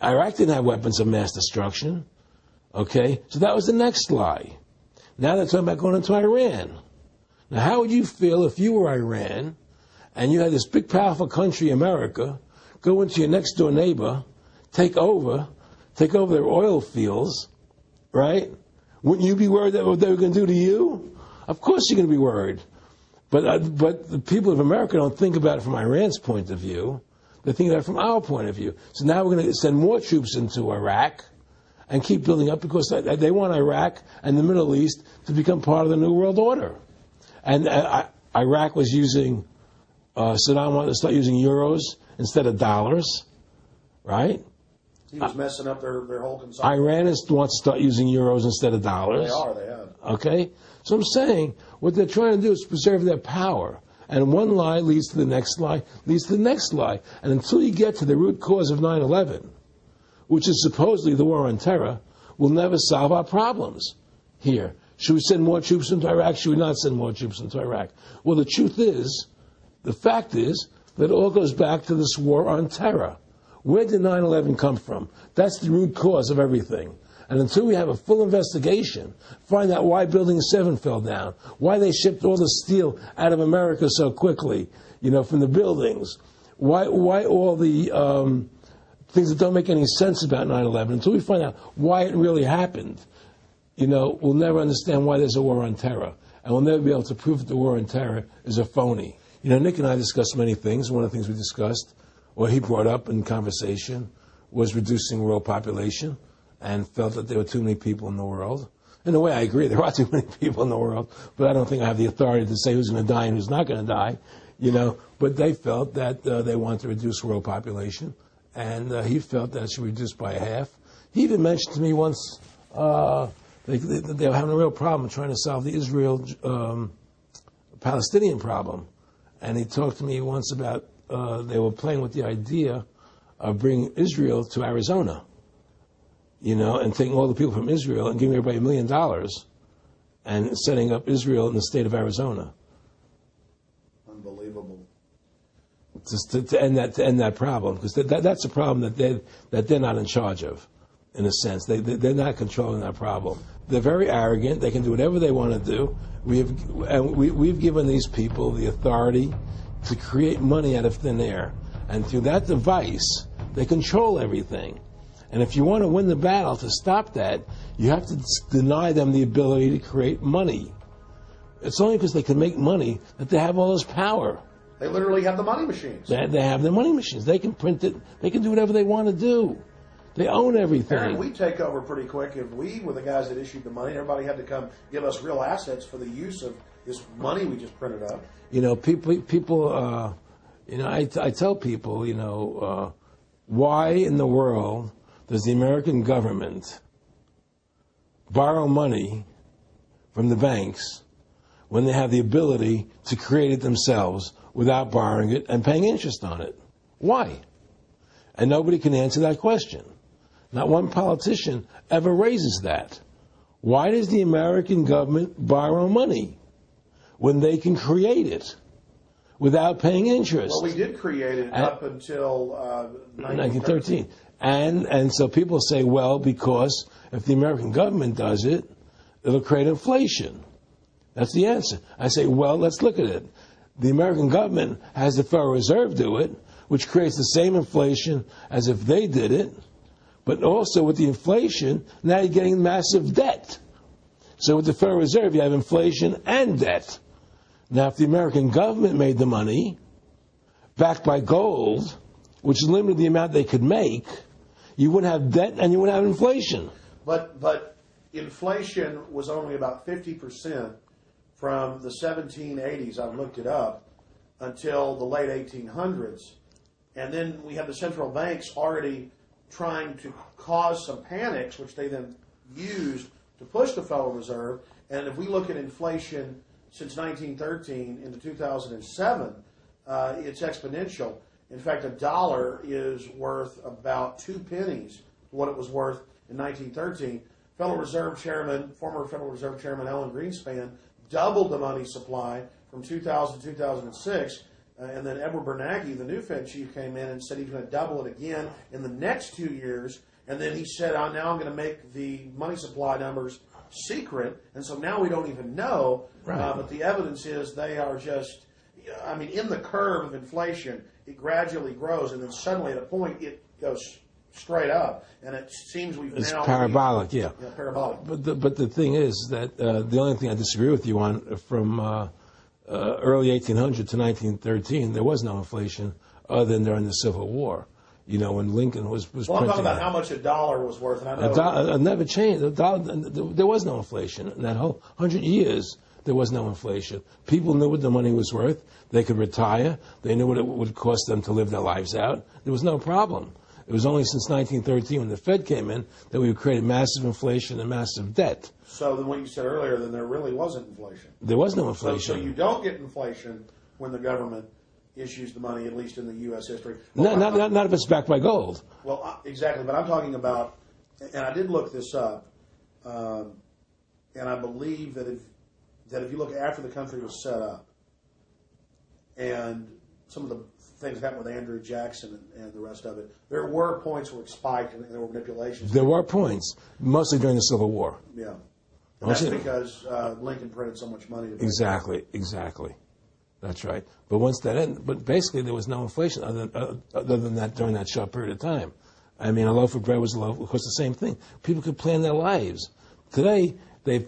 Iraq didn't have weapons of mass destruction. Okay? So that was the next lie. Now they're talking about going into Iran. Now, how would you feel if you were Iran and you had this big, powerful country, America, go into your next-door neighbor, take over their oil fields, right? Wouldn't you be worried that what they were going to do to you? Of course you're going to be worried. But the people of America don't think about it from Iran's point of view. They think about it from our point of view. So now we're going to send more troops into Iraq and keep building up because they want Iraq and the Middle East to become part of the New World Order. And Iraq was using, Saddam wanted to start using euros instead of dollars, right? He was messing up their whole consumption. Iran wants to start using euros instead of dollars. They have. Okay? So I'm saying what they're trying to do is preserve their power. And one lie leads to the next lie, leads to the next lie. And until you get to the root cause of 9/11, which is supposedly the war on terror, we'll never solve our problems here. Should we send more troops into Iraq? Should we not send more troops into Iraq? Well, the truth is, The fact is that it all goes back to this war on terror. Where did 9/11 come from? That's the root cause of everything. And until we have a full investigation, find out why Building 7 fell down, why they shipped all the steel out of America so quickly, from the buildings, why all the things that don't make any sense about 9/11, until we find out why it really happened, we'll never understand why there's a war on terror. And we'll never be able to prove that the war on terror is a phony. Nick and I discussed many things. One of the things we discussed, or he brought up in conversation, was reducing world population, and felt that there were too many people in the world. In a way, I agree. There are too many people in the world, but I don't think I have the authority to say who's going to die and who's not going to die, But they felt that they wanted to reduce world population, and he felt that it should be reduced by half. He even mentioned to me once they were having a real problem trying to solve the Israel-Palestinian problem. And he talked to me once about they were playing with the idea of bringing Israel to Arizona, and taking all the people from Israel and giving everybody $1 million and setting up Israel in the state of Arizona. Unbelievable. Just to end that problem, because that's a problem that they're not in charge of, in a sense. They're not controlling that problem. They're very arrogant. They can do whatever they want to do. We've given these people the authority to create money out of thin air, and through that device, they control everything. And if you want to win the battle to stop that, you have to deny them the ability to create money. It's only because they can make money that they have all this power. They literally have the money machines. They have the money machines. They can print it. They can do whatever they want to do. They own everything. Aaron, we take over pretty quick. If we were the guys that issued the money, everybody had to come give us real assets for the use of this money we just printed up. People. I tell people, why in the world does the American government borrow money from the banks when they have the ability to create it themselves without borrowing it and paying interest on it? Why? And nobody can answer that question. Not one politician ever raises that. Why does the American government borrow money when they can create it without paying interest? Well, we did create it up until 1913. And so people say, well, because if the American government does it, it'll create inflation. That's the answer. I say, well, let's look at it. The American government has the Federal Reserve do it, which creates the same inflation as if they did it. But also with the inflation, now you're getting massive debt. So with the Federal Reserve, you have inflation and debt. Now, if the American government made the money, backed by gold, which limited the amount they could make, you wouldn't have debt and you wouldn't have inflation. But inflation was only about 50% from the 1780s, I've looked it up, until the late 1800s. And then we have the central banks already trying to cause some panics, which they then used to push the Federal Reserve. And if we look at inflation since 1913 into 2007, it's exponential. In fact, a dollar is worth about 2 pennies what it was worth in 1913. Former Federal Reserve Chairman Alan Greenspan doubled the money supply from 2000 to 2006. And then Edward Bernanke, the new Fed chief, came in and said he's going to double it again in the next 2 years. And then he said, now I'm going to make the money supply numbers secret. And so now we don't even know. Right. But the evidence is they are just, in the curve of inflation, it gradually grows. And then suddenly at a point, it goes straight up. And it seems it's parabolic, yeah. Yeah, parabolic. But the thing is that the only thing I disagree with you on from early 1800 to 1913, there was no inflation other than during the Civil War. When Lincoln was well, printing. I'm talking about how much a dollar was worth. And I know it never changed. There was no inflation. In that whole 100 years, there was no inflation. People knew what the money was worth. They could retire. They knew what it would cost them to live their lives out. There was no problem. It was only since 1913 when the Fed came in that we created massive inflation and massive debt. So then what you said earlier, then there really wasn't inflation. There was no inflation. So you don't get inflation when the government issues the money, at least in the U.S. history. Well, not if it's backed by gold. Well, exactly. But I'm talking about, and I did look this up, and I believe that if you look after the country was set up, and some of the things that happened with Andrew Jackson and the rest of it, there were points where it spiked and there were manipulations. There were points, mostly during the Civil War. Yeah. And that's because Lincoln printed so much money. Exactly. That's right. But once that ended, but basically there was no inflation other than that during that short period of time. I mean, a loaf of bread was a loaf. Of course, the same thing. People could plan their lives. Today, they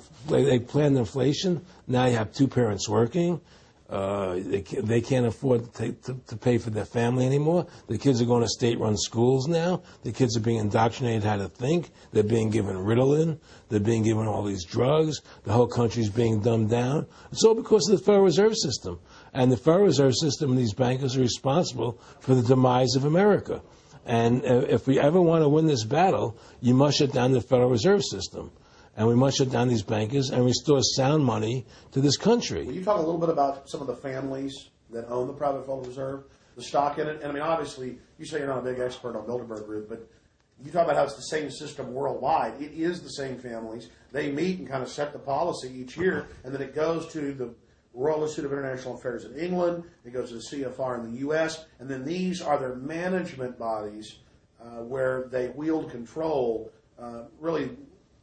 plan inflation. Now you have two parents working. They can't afford to pay for their family anymore. The kids are going to state-run schools now. The kids are being indoctrinated how to think. They're being given Ritalin. They're being given all these drugs. The whole country's being dumbed down. It's all because of the Federal Reserve System. And the Federal Reserve System and these bankers are responsible for the demise of America. And if we ever want to win this battle, you must shut down the Federal Reserve System. And we must shut down these bankers and restore sound money to this country. Will you talk a little bit about some of the families that own the private Federal Reserve, the stock in it? And I mean, obviously, you say you're not a big expert on Bilderberg Group, but you talk about how it's the same system worldwide. It is the same families. They meet and kind of set the policy each year, and then it goes to the Royal Institute of International Affairs in England, it goes to the CFR in the U.S., and then these are their management bodies where they wield control, really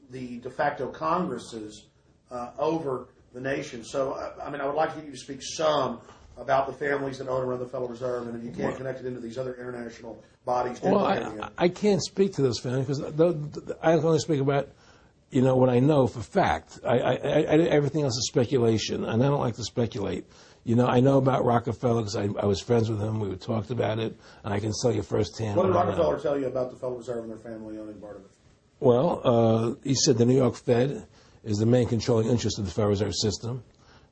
the de facto Congresses over the nation. So, I mean, I would like to get you to speak some about the families that own and run the Federal Reserve, and if you can't connect it into these other international bodies. Well, I can't speak to those families because I can only speak about, what I know for fact. Everything else is speculation, and I don't like to speculate. I know about Rockefeller because I was friends with him. We talked about it, and I can tell you firsthand. What did Rockefeller tell you about the Federal Reserve and their family owning part of it? Well, he said the New York Fed is the main controlling interest of the Federal Reserve System.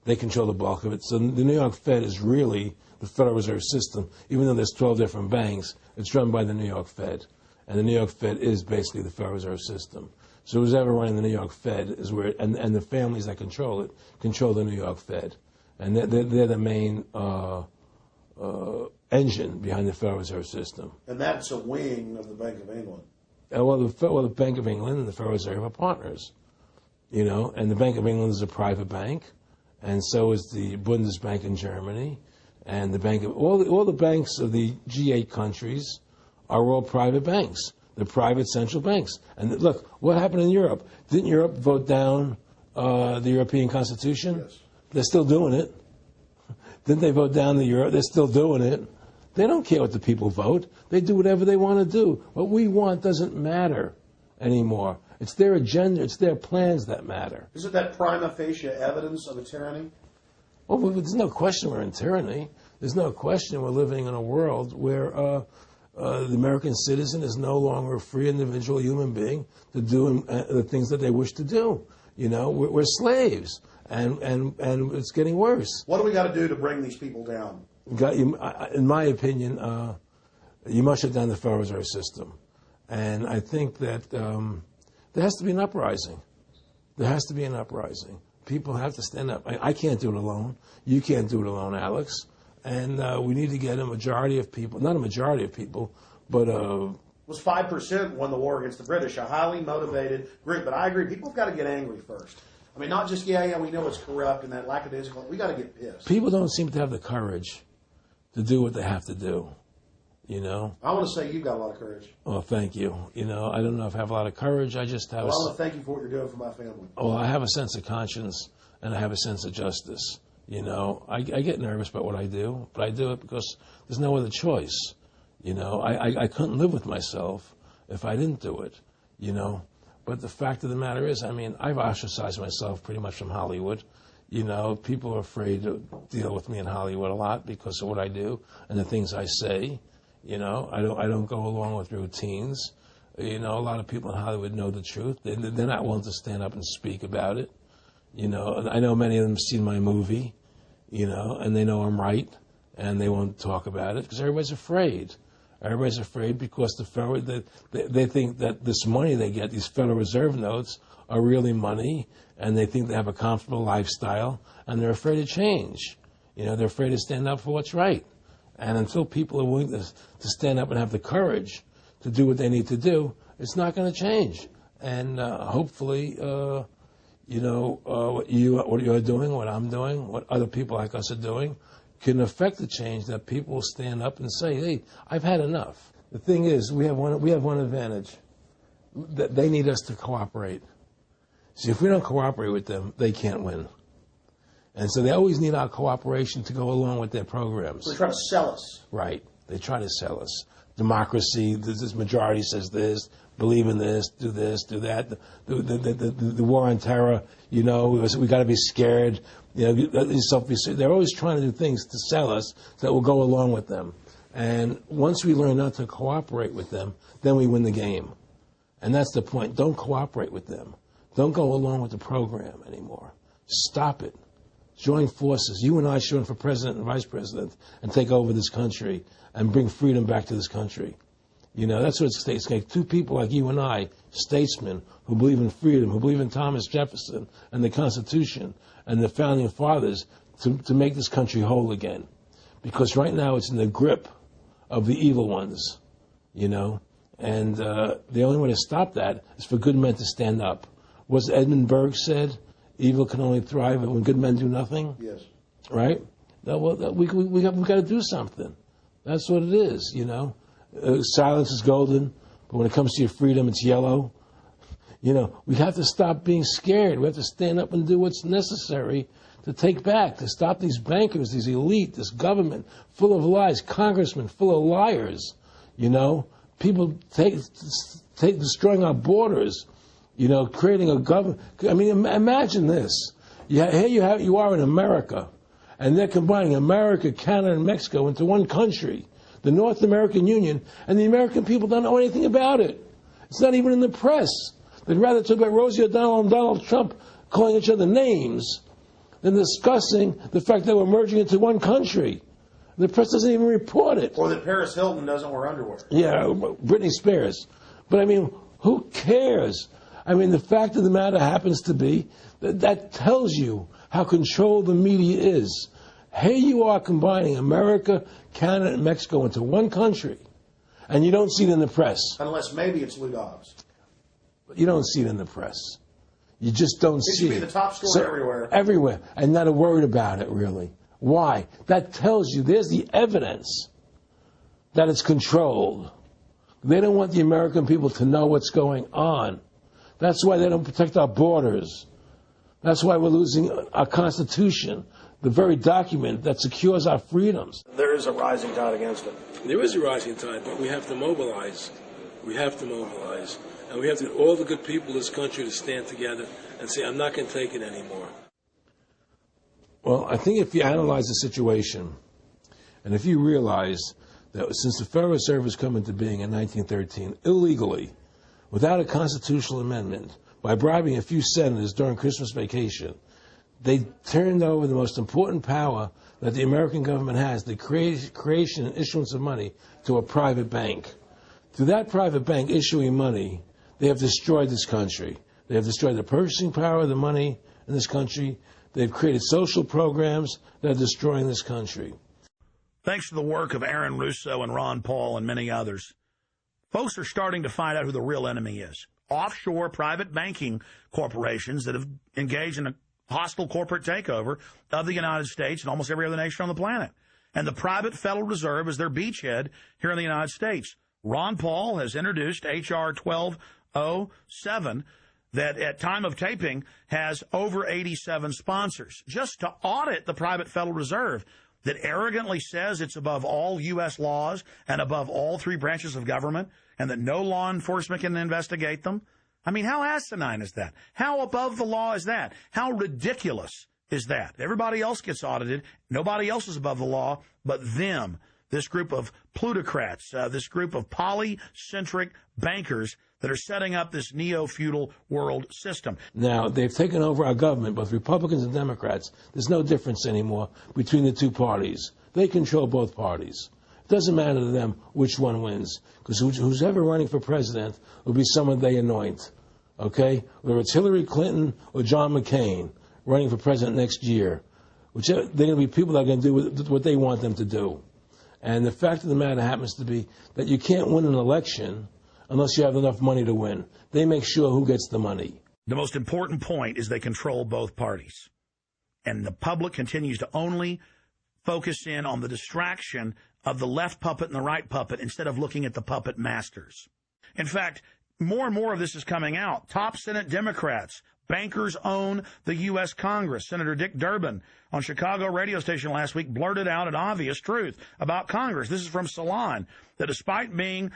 They control the bulk of it. So the New York Fed is really the Federal Reserve System. Even though there's 12 different banks, it's run by the New York Fed. And the New York Fed is basically the Federal Reserve System. So who's ever running the New York Fed is where, and the families that control it, control the New York Fed. And they're the main engine behind the Federal Reserve System. And that's a wing of the Bank of England. Well, the Bank of England and the Federal Reserve are partners, and the Bank of England is a private bank, and so is the Bundesbank in Germany, and the bank of all the banks of the G8 countries are all private banks. They're private central banks. And look, what happened in Europe? Didn't Europe vote down the European Constitution? Yes. They're still doing it. Didn't they vote down the Euro? They're still doing it. They don't care what the people vote. They do whatever they want to do. What we want doesn't matter anymore. It's their agenda. It's their plans that matter. Isn't that prima facie evidence of a tyranny? Well, there's no question we're in tyranny. There's no question we're living in a world where the American citizen is no longer a free individual human being to do the things that they wish to do. We're slaves, and it's getting worse. What do we got to do to bring these people down? In my opinion, you must shut down the Federal Reserve System. And I think that there has to be an uprising. There has to be an uprising. People have to stand up. I can't do it alone. You can't do it alone, Alex. And we need to get a majority of people, not a majority of people, but... It was 5% won the war against the British, a highly motivated group. But I agree, people have got to get angry first. I mean, not just, we know it's corrupt and that lackadaisical. We got to get pissed. People don't seem to have the courage to do what they have to do, I want to say you've got a lot of courage. Oh, thank you. I don't know if I have a lot of courage. I just have I want to thank you for what you're doing for my family. Well, I have a sense of conscience, and I have a sense of justice. I get nervous about what I do, but I do it because there's no other choice. I couldn't live with myself if I didn't do it, But the fact of the matter is, I've ostracized myself pretty much from Hollywood. People are afraid to deal with me in Hollywood a lot because of what I do and the things I say. I don't go along with routines. A lot of people in Hollywood know the truth. They're not willing to stand up and speak about it. I know many of them have seen my movie, and they know I'm right, and they won't talk about it because everybody's afraid. Everybody's afraid because they think that this money they get, these Federal Reserve notes, are really money, and they think they have a comfortable lifestyle, and they're afraid to change. They're afraid to stand up for what's right. And until people are willing to stand up and have the courage to do what they need to do, it's not going to change. And hopefully, what you're doing, what I'm doing, what other people like us are doing, can affect the change that people will stand up and say, hey, I've had enough. The thing is, we have one advantage. That they need us to cooperate. See, if we don't cooperate with them, they can't win. And so they always need our cooperation to go along with their programs. They try to sell us. Right. They try to sell us. Democracy, this majority says this, believe in this, do that. The war on terror, we got to be scared. They're always trying to do things to sell us that will go along with them. And once we learn not to cooperate with them, then we win the game. And that's the point. Don't cooperate with them. Don't go along with the program anymore. Stop it. Join forces. You and I should run for president and vice president and take over this country and bring freedom back to this country. That's what it's like. Two people like you and I, statesmen who believe in freedom, who believe in Thomas Jefferson and the Constitution and the founding fathers to make this country whole again. Because right now it's in the grip of the evil ones, And the only way to stop that is for good men to stand up. What's Edmund Burke said? Evil can only thrive when good men do nothing. Yes. Right? We got to do something. That's what it is, Silence is golden, but when it comes to your freedom, it's yellow. We have to stop being scared. We have to stand up and do what's necessary to take back, to stop these bankers, these elite, this government full of lies, congressmen full of liars, People destroying our borders, creating a government. I mean, imagine this. Here you are in America, and they're combining America, Canada, and Mexico into one country, the North American Union, and the American people don't know anything about it. It's not even in the press. They'd rather talk about Rosie O'Donnell and Donald Trump calling each other names than discussing the fact that we're merging into one country. The press doesn't even report it. Or that Paris Hilton doesn't wear underwear. Yeah, Britney Spears. But, I mean, who cares? I mean, the fact of the matter happens to be that tells you how controlled the media is. Here you are combining America, Canada, and Mexico into one country, and you don't see it in the press. Unless maybe it's Lou Dobbs. You don't see it in the press. You just don't see it. It should be the top story everywhere. Everywhere, and not a word about it, really. Why? That tells you there's the evidence that it's controlled. They don't want the American people to know what's going on. That's why they don't protect our borders. That's why we're losing our Constitution, the very document that secures our freedoms. There is a rising tide against it. There is a rising tide, but we have to mobilize. We have to mobilize. And we have to get all the good people in this country to stand together and say, I'm not going to take it anymore. Well, I think if you analyze the situation, and if you realize that since the Federal Reserve has come into being in 1913, illegally, without a constitutional amendment, by bribing a few senators during Christmas vacation, they turned over the most important power that the American government has, the creation and issuance of money, to a private bank. Through that private bank issuing money, they have destroyed this country. They have destroyed the purchasing power of the money in this country. They've created social programs that are destroying this country. Thanks to the work of Aaron Russo and Ron Paul and many others, folks are starting to find out who the real enemy is. Offshore private banking corporations that have engaged in a hostile corporate takeover of the United States and almost every other nation on the planet. And the private Federal Reserve is their beachhead here in the United States. Ron Paul has introduced H.R. 1207 that at time of taping has over 87 sponsors, just to audit the private Federal Reserve that arrogantly says it's above all U.S. laws and above all three branches of government and that no law enforcement can investigate them. I mean, how asinine is that? How above the law is that? How ridiculous is that? Everybody else gets audited. Nobody else is above the law but them, this group of plutocrats, this group of polycentric bankers that are setting up this neo-feudal world system. Now, they've taken over our government, both Republicans and Democrats. There's no difference anymore between the two parties. They control both parties. It doesn't matter to them which one wins, because who's ever running for president will be someone they anoint, okay? Whether it's Hillary Clinton or John McCain running for president next year, they're going to be people that are going to do what they want them to do. And the fact of the matter happens to be that you can't win an election unless you have enough money to win. They make sure who gets the money. The most important point is they control both parties. And the public continues to only focus in on the distraction of the left puppet and the right puppet instead of looking at the puppet masters. In fact, more and more of this is coming out. Top Senate Democrats, bankers own the U.S. Congress. Senator Dick Durbin on Chicago radio station last week blurted out an obvious truth about Congress. This is from Salon, that despite being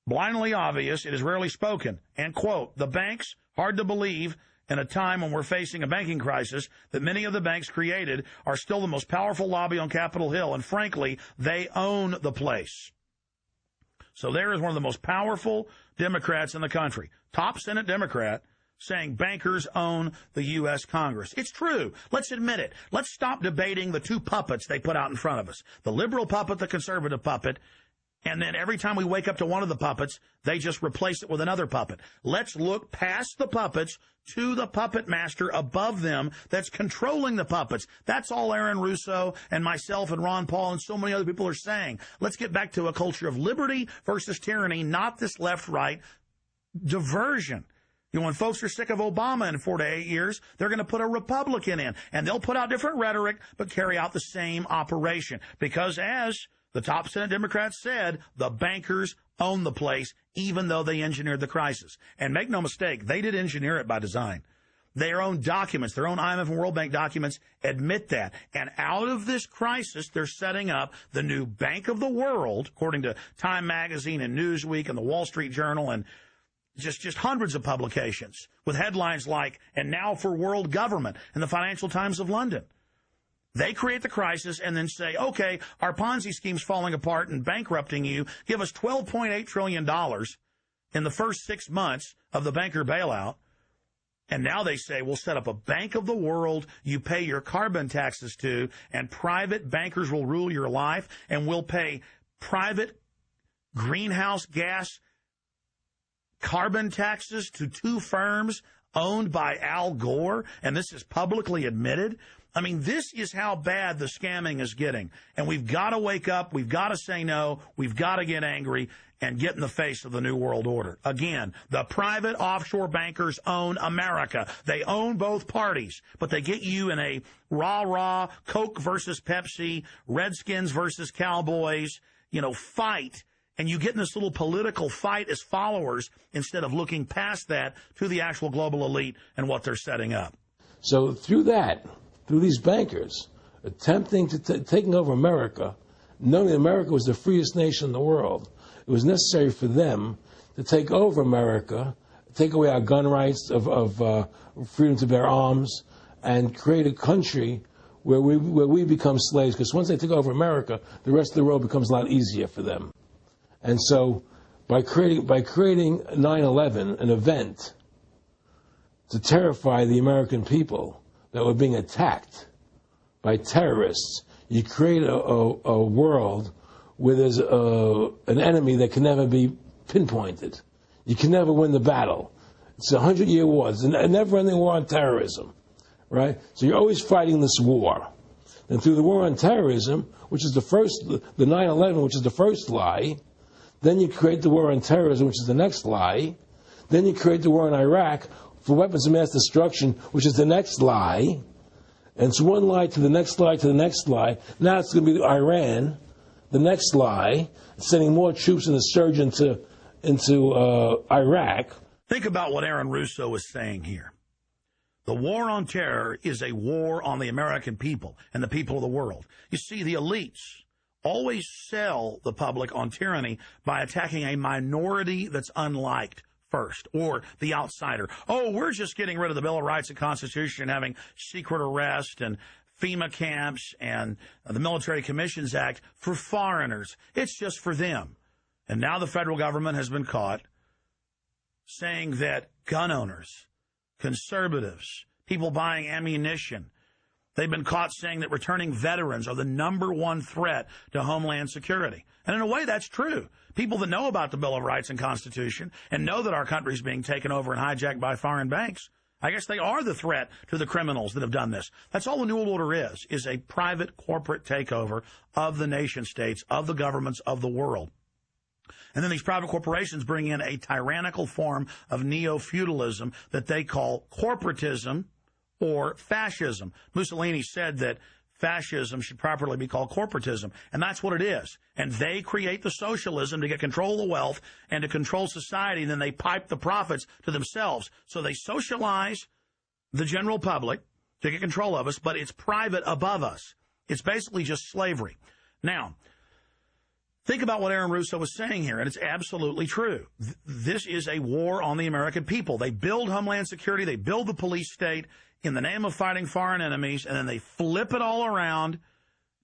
blindly obvious, it is rarely spoken. And, quote, the banks, hard to believe in a time when we're facing a banking crisis, that many of the banks created are still the most powerful lobby on Capitol Hill, and frankly, they own the place. So there is one of the most powerful Democrats in the country, top Senate Democrat, saying bankers own the U.S. Congress. It's true. Let's admit it. Let's stop debating the two puppets they put out in front of us, the liberal puppet, the conservative puppet, and then every time we wake up to one of the puppets, they just replace it with another puppet. Let's look past the puppets to the puppet master above them that's controlling the puppets. That's all Aaron Russo and myself and Ron Paul and so many other people are saying. Let's get back to a culture of liberty versus tyranny, not this left-right diversion. You know, when folks are sick of Obama in 4 to 8 years, they're going to put a Republican in, and they'll put out different rhetoric but carry out the same operation. Because as the top Senate Democrats said, the bankers own the place, even though they engineered the crisis. And make no mistake, they did engineer it by design. Their own documents, their own IMF and World Bank documents admit that. And out of this crisis, they're setting up the new Bank of the World, according to Time Magazine and Newsweek and the Wall Street Journal and just hundreds of publications with headlines like, and now for world government, in the Financial Times of London. They create the crisis and then say, okay, our Ponzi scheme's falling apart and bankrupting you. Give us $12.8 trillion in the first 6 months of the banker bailout. And now they say, we'll set up a Bank of the World you pay your carbon taxes to, and private bankers will rule your life, and we'll pay private greenhouse gas carbon taxes to two firms owned by Al Gore, and this is publicly admitted. I mean, this is how bad the scamming is getting. And we've got to wake up. We've got to say no. We've got to get angry and get in the face of the New World Order. Again, the private offshore bankers own America. They own both parties, but they get you in a rah-rah, Coke versus Pepsi, Redskins versus Cowboys, fight. And you get in this little political fight as followers instead of looking past that to the actual global elite and what they're setting up. So through these bankers attempting to taking over America, knowing that America was the freest nation in the world, it was necessary for them to take over America, take away our gun rights of freedom to bear arms, and create a country where we become slaves. Because once they take over America, the rest of the world becomes a lot easier for them. And so, by creating 9/11, an event to terrify the American people that were being attacked by terrorists, you create a world where there's an enemy that can never be pinpointed. You can never win the battle. It's a 100-year war. It's a never-ending war on terrorism, right? So you're always fighting this war. And through the war on terrorism, which is the 9/11, which is the first lie, then you create the war on terrorism, which is the next lie. Then you create the war in Iraq for weapons of mass destruction, which is the next lie. And it's one lie to the next lie to the next lie. Now it's going to be Iran, the next lie, sending more troops and a surge into Iraq. Think about what Aaron Russo is saying here. The war on terror is a war on the American people and the people of the world. You see, the elites always sell the public on tyranny by attacking a minority that's unliked first, or the outsider. Oh, we're just getting rid of the Bill of Rights and Constitution and having secret arrest and FEMA camps and the Military Commissions Act for foreigners. It's just for them. And now the federal government has been caught saying that gun owners, conservatives, people buying ammunition, they've been caught saying that returning veterans are the #1 threat to Homeland Security. And in a way, that's true. People that know about the Bill of Rights and Constitution and know that our country is being taken over and hijacked by foreign banks, I guess they are the threat to the criminals that have done this. That's all the New World Order is a private corporate takeover of the nation states, of the governments of the world. And then these private corporations bring in a tyrannical form of neo-feudalism that they call corporatism or fascism. Mussolini said that fascism should properly be called corporatism. And that's what it is. And they create the socialism to get control of the wealth and to control society, and then they pipe the profits to themselves. So they socialize the general public to get control of us, but it's private above us. It's basically just slavery. Now, think about what Aaron Russo was saying here, and it's absolutely true. This is a war on the American people. They build Homeland Security, they build the police state in the name of fighting foreign enemies, and then they flip it all around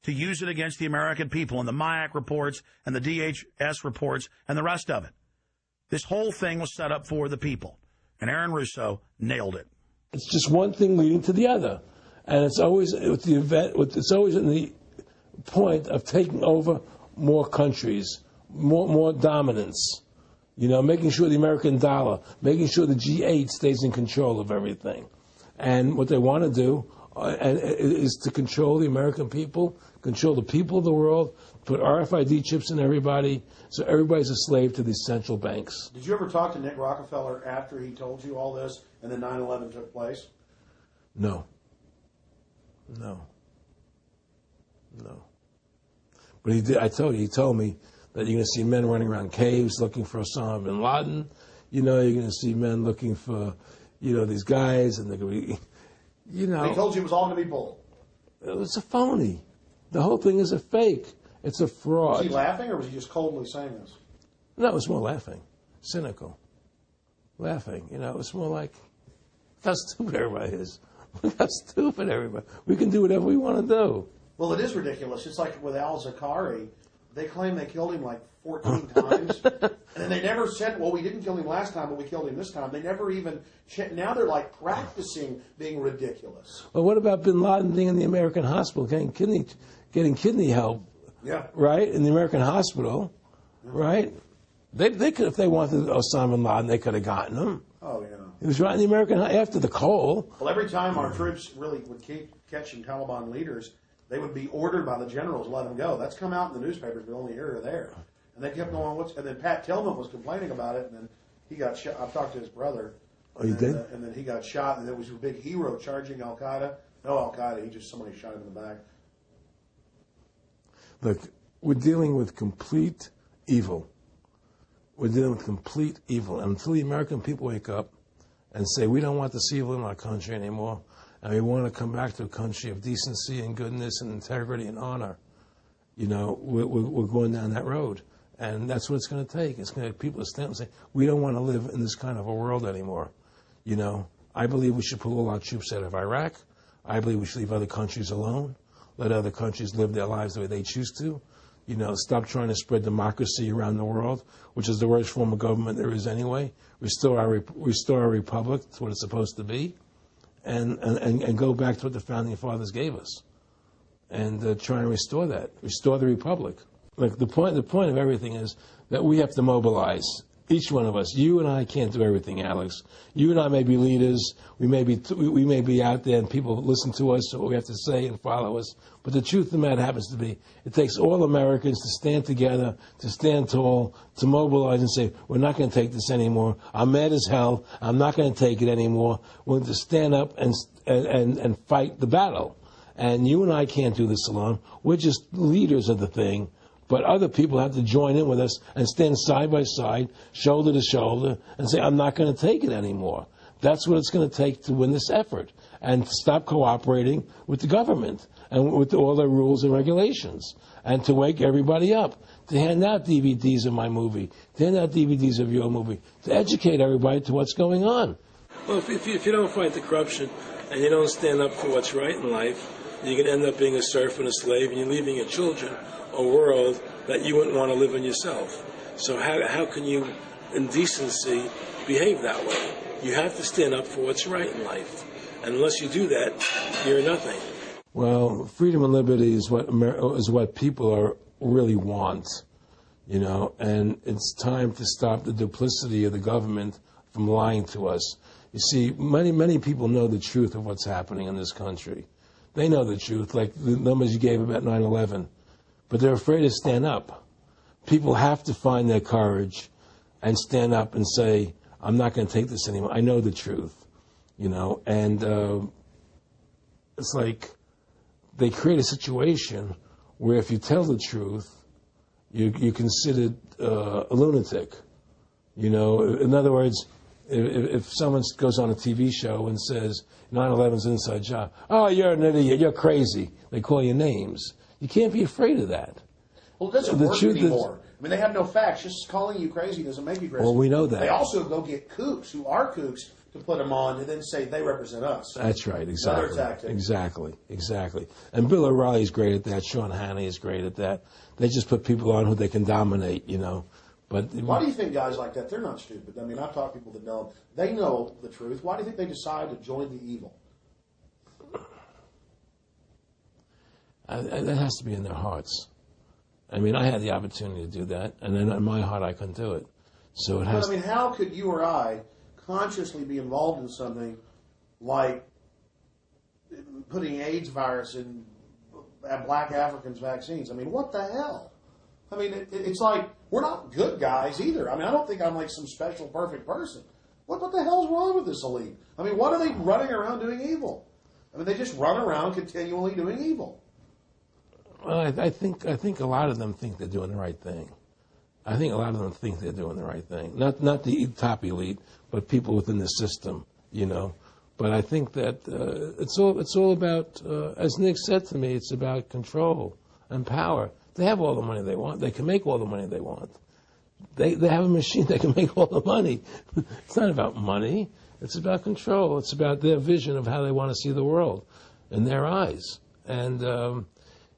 to use it against the American people and the MIAC reports and the DHS reports and the rest of it. This whole thing was set up for the people, and Aaron Russo nailed it. It's just one thing leading to the other, and it's always with the event. It's always in the point of taking over more countries, more dominance. You know, making sure the American dollar, making sure the G8 stays in control of everything. And what they want to do is to control the American people, control the people of the world, put RFID chips in everybody, so everybody's a slave to these central banks. Did you ever talk to Nick Rockefeller after he told you all this and then 9/11 took place? No. But he did. He told me that you're going to see men running around caves looking for Osama bin Laden. You know, you're going to see men looking for, these guys, and they're going to be, He told you it was all going to be bull. It was a phony. The whole thing is a fake. It's a fraud. Was he laughing, or was he just coldly saying this? No, it was more laughing. Cynical. Laughing. It was more like, look how stupid everybody is. Look how stupid everybody. We can do whatever we want to do. Well, it is ridiculous. It's like with al-Zakari. They claim they killed him like 14 times. And they never said, well, we didn't kill him last time, but we killed him this time. They never even... Now they're like practicing being ridiculous. Well, what about bin Laden being in the American hospital, getting kidney help? Yeah. Right? In the American hospital. Yeah. Right? They could, if they wanted Osama bin Laden, they could have gotten him. Oh, yeah. He was right in the American... After the Cole. Well, every time our troops really would keep catching Taliban leaders, they would be ordered by the generals to let them go. That's come out in the newspapers, but only here or there. And they kept going, and then Pat Tillman was complaining about it, and then he got shot. I talked to his brother. Oh, you did? And then he got shot, and there was a big hero charging Al-Qaeda. No Al-Qaeda, somebody shot him in the back. Look, we're dealing with complete evil. We're dealing with complete evil. And until the American people wake up and say, we don't want this evil in our country anymore, and we want to come back to a country of decency and goodness and integrity and honor, we're going down that road. And that's what it's going to take. It's going to people to stand and say, we don't want to live in this kind of a world anymore. I believe we should pull all our troops out of Iraq. I believe we should leave other countries alone. Let other countries live their lives the way they choose to. Stop trying to spread democracy around the world, which is the worst form of government there is anyway. Restore our republic to what it's supposed to be. And go back to what the founding fathers gave us, and try and restore that, restore the republic. Like the point of everything is that we have to mobilize. Each one of us. You and I can't do everything, Alex. You and I may be leaders. We may be out there, and people listen to us, so what we have to say and follow us. But the truth of the matter happens to be, it takes all Americans to stand together, to stand tall, to mobilize and say, we're not going to take this anymore. I'm mad as hell. I'm not going to take it anymore. We're going to stand up and fight the battle. And you and I can't do this alone. We're just leaders of the thing. But other people have to join in with us and stand side by side, shoulder to shoulder, and say, I'm not going to take it anymore. That's what it's going to take to win this effort, and stop cooperating with the government and with all their rules and regulations, and to wake everybody up, to hand out DVDs of my movie, to hand out DVDs of your movie, to educate everybody to what's going on. Well, if you don't fight the corruption and you don't stand up for what's right in life, you're going to end up being a serf and a slave, and you're leaving your children a world that you wouldn't want to live in yourself. So how can you, in decency, behave that way? You have to stand up for what's right in life. And unless you do that, you're nothing. Well, freedom and liberty is what people really want, and it's time to stop the duplicity of the government from lying to us. You see, many people know the truth of what's happening in this country. They know the truth, like the numbers you gave about 9/11. But they're afraid to stand up. People have to find their courage and stand up and say, I'm not going to take this anymore. I know the truth, and it's like they create a situation where if you tell the truth, you're considered a lunatic. You know, in other words, if someone goes on a TV show and says 9/11's an inside job, oh, you're an idiot, you're crazy. They call you names. You can't be afraid of that. Well, it doesn't work anymore. I mean, they have no facts. Just calling you crazy doesn't make you crazy. Well, we know that. They also go get kooks who are kooks to put them on and then say they represent us. That's right, exactly. Another tactic. Exactly. And Bill O'Reilly's great at that. Sean Hannity is great at that. They just put people on who they can dominate, you know. But why do you think guys like that, they're not stupid? I mean, I've talked to people that know, they know the truth. Why do you think they decide to join the evil? That has to be in their hearts. I mean, I had the opportunity to do that, and then in my heart I couldn't do it. So it has. But I mean, how could you or I consciously be involved in something like putting AIDS virus in black Africans' vaccines? I mean, what the hell? I mean, it's like we're not good guys either. I mean, I don't think I'm like some special perfect person. What the hell's wrong with this elite? I mean, what are they running around doing evil? I mean, they just run around continually doing evil. Well, I think a lot of them think they're doing the right thing. I think a lot of them think they're doing the right thing. Not the top elite, but people within the system, you know. But I think that it's all about, as Nick said to me, it's about control and power. They have all the money they want. They can make all the money they want. They have a machine that can make all the money. It's not about money. It's about control. It's about their vision of how they want to see the world in their eyes. And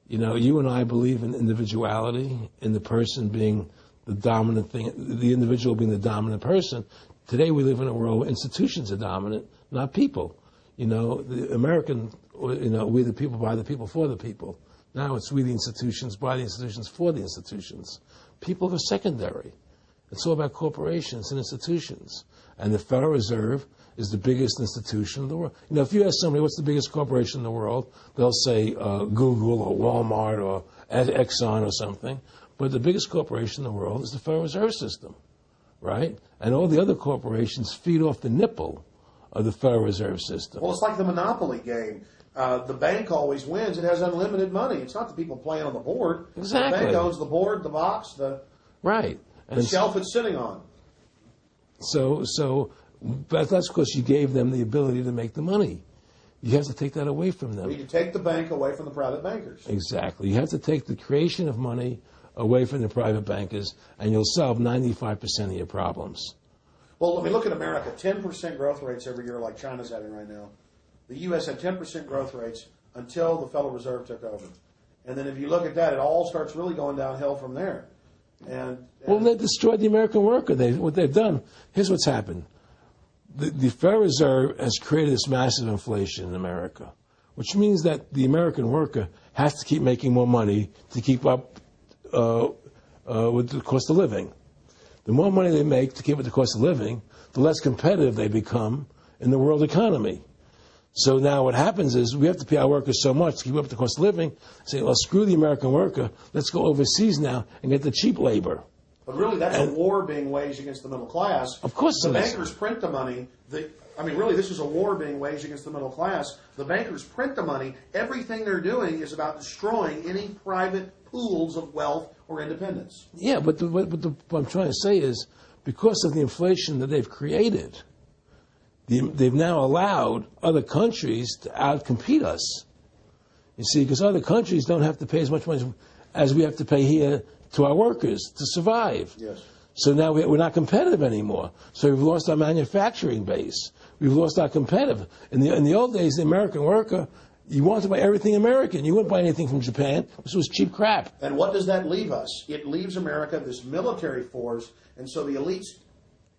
you know, you and I believe in individuality, in the person being the dominant thing, the individual being the dominant person. Today we live in a world where institutions are dominant, not people. You know, the American, you know, we the people, by the people, for the people. Now it's we the institutions, by the institutions, for the institutions. People are secondary. It's all about corporations and institutions. And the Federal Reserve is the biggest institution in the world. You know, if you ask somebody what's the biggest corporation in the world, they'll say Google or Walmart or Exxon or something. But the biggest corporation in the world is the Federal Reserve System, right? And all the other corporations feed off the nipple of the Federal Reserve System. Well, it's like the Monopoly game. The bank always wins. It has unlimited money. It's not the people playing on the board. Exactly. The bank owns the board, the box, the shelf it's sitting on. But that's because you gave them the ability to make the money. You have to take that away from them. You take the bank away from the private bankers. Exactly. You have to take the creation of money away from the private bankers, and you'll solve 95% of your problems. Well, let me look at America. 10% growth rates every year like China's having right now. The U.S. had 10% growth rates until the Federal Reserve took over. And then if you look at that, it all starts really going downhill from there. Well, they destroyed the American worker. What they've done, here's what's happened. The Federal Reserve has created this massive inflation in America, which means that the American worker has to keep making more money to keep up with the cost of living. The more money they make to keep up with the cost of living, the less competitive they become in the world economy. So now what happens is we have to pay our workers so much to keep up with the cost of living. Say, well, screw the American worker. Let's go overseas now and get the cheap labor. But really, that's a war being waged against the middle class. Of course the bankers print the money. Really, this is a war being waged against the middle class. The bankers print the money. Everything they're doing is about destroying any private pools of wealth or independence. Yeah, but what I'm trying to say is because of the inflation that they've created, they've now allowed other countries to outcompete us. You see, because other countries don't have to pay as much money as we have to pay here to our workers to survive. Yes. So now we're not competitive anymore. So we've lost our manufacturing base. We've lost our competitive. In the old days, the American worker, you wanted to buy everything American. You wouldn't buy anything from Japan. This was cheap crap. And what does that leave us? It leaves America this military force, and so the elite's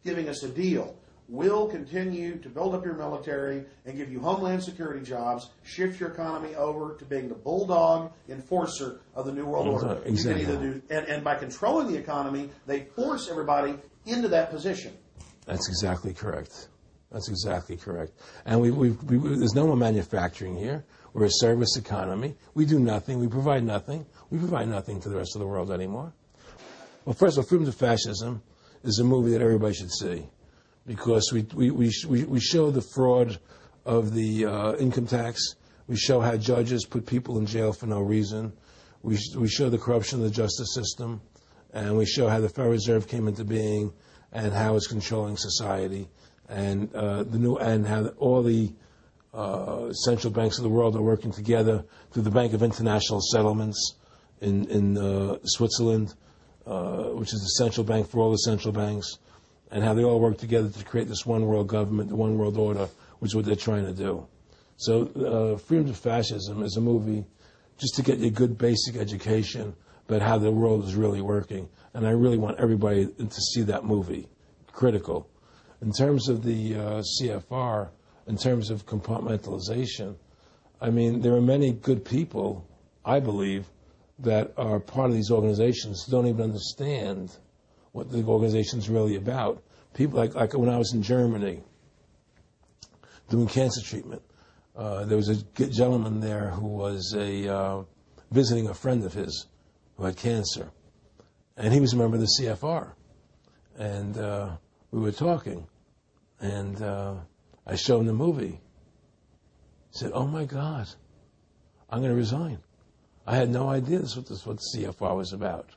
giving us a deal. We'll continue to build up your military and give you homeland security jobs, shift your economy over to being the bulldog enforcer of the New World Order. Exactly. You can either and by controlling the economy, they force everybody into that position. That's exactly correct. That's exactly correct. And there's no more manufacturing here. We're a service economy. We do nothing. We provide nothing. We provide nothing to the rest of the world anymore. Well, first of all, Freedom to Fascism is a movie that everybody should see, because we show the fraud of the income tax. We show how judges put people in jail for no reason. We show the corruption of the justice system, and we show how the Federal Reserve came into being and how it's controlling society, and how all the central banks of the world are working together through the Bank of International Settlements in Switzerland, which is the central bank for all the central banks, and how they all work together to create this one world government, the one world order, which is what they're trying to do. So Freedom to Fascism is a movie just to get you a good basic education about how the world is really working. And I really want everybody to see that movie. Critical. In terms of the CFR, in terms of compartmentalization, I mean, there are many good people, I believe, that are part of these organizations who don't even understand what the organization's really about. People like when I was in Germany doing cancer treatment, there was a gentleman there who was visiting a friend of his who had cancer. And he was a member of the CFR. And we were talking. And I showed him the movie. He said, "Oh, my God, I'm going to resign. I had no idea this was what the CFR was about."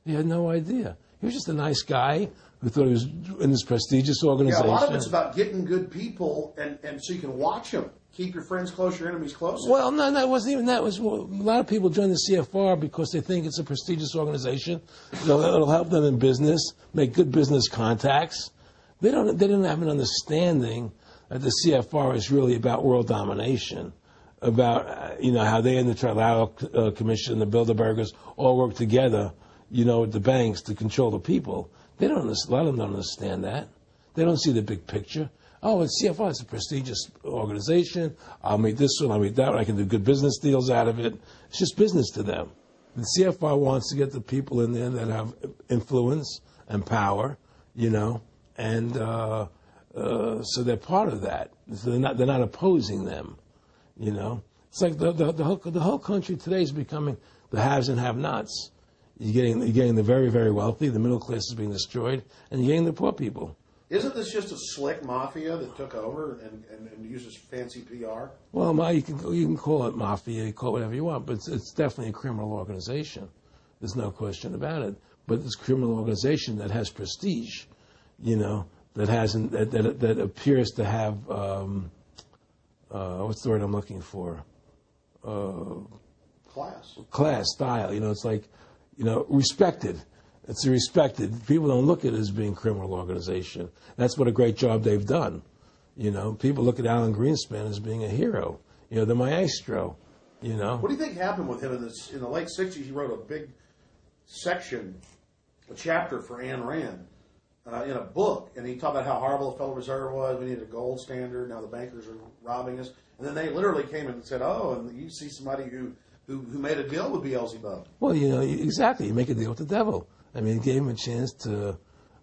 He had no idea. He was just a nice guy who thought he was in this prestigious organization. Yeah, a lot of it's about getting good people, and so you can watch them. Keep your friends close, your enemies close. Well, no, it wasn't even that. It was, a lot of people join the CFR because they think it's a prestigious organization. It'll help them in business, make good business contacts. They didn't have an understanding that the CFR is really about world domination, about how they and the Trilateral Commission and the Bilderbergers all work together, with the banks to control the people. A lot of them don't understand that. They don't see the big picture. Oh, it's CFR. It's a prestigious organization. I'll meet this one. I'll meet that one. I can do good business deals out of it. It's just business to them. The CFR wants to get the people in there that have influence and power, and so they're part of that. So they're not opposing them, It's like the whole country today is becoming the haves and have-nots. You're getting the very, very wealthy. The middle class is being destroyed, and you're getting the poor people. Isn't this just a slick mafia that took over and uses fancy PR? Well, you can call it mafia, you call it whatever you want, but it's definitely a criminal organization. There's no question about it. But it's a criminal organization that has prestige, that appears to have what's the word I'm looking for? Class, style. It's like, respected. It's respected. People don't look at it as being a criminal organization. That's what a great job they've done. People look at Alan Greenspan as being a hero. The maestro. What do you think happened with him in the late '60s? He wrote a big section, a chapter for Ayn Rand in a book, and he talked about how horrible the Federal Reserve was. We needed a gold standard. Now the bankers are robbing us. And then they literally came in and said, "Oh, and you see somebody who made a deal with Beelzebub." Well, exactly. You make a deal with the devil. I mean, it gave him a chance to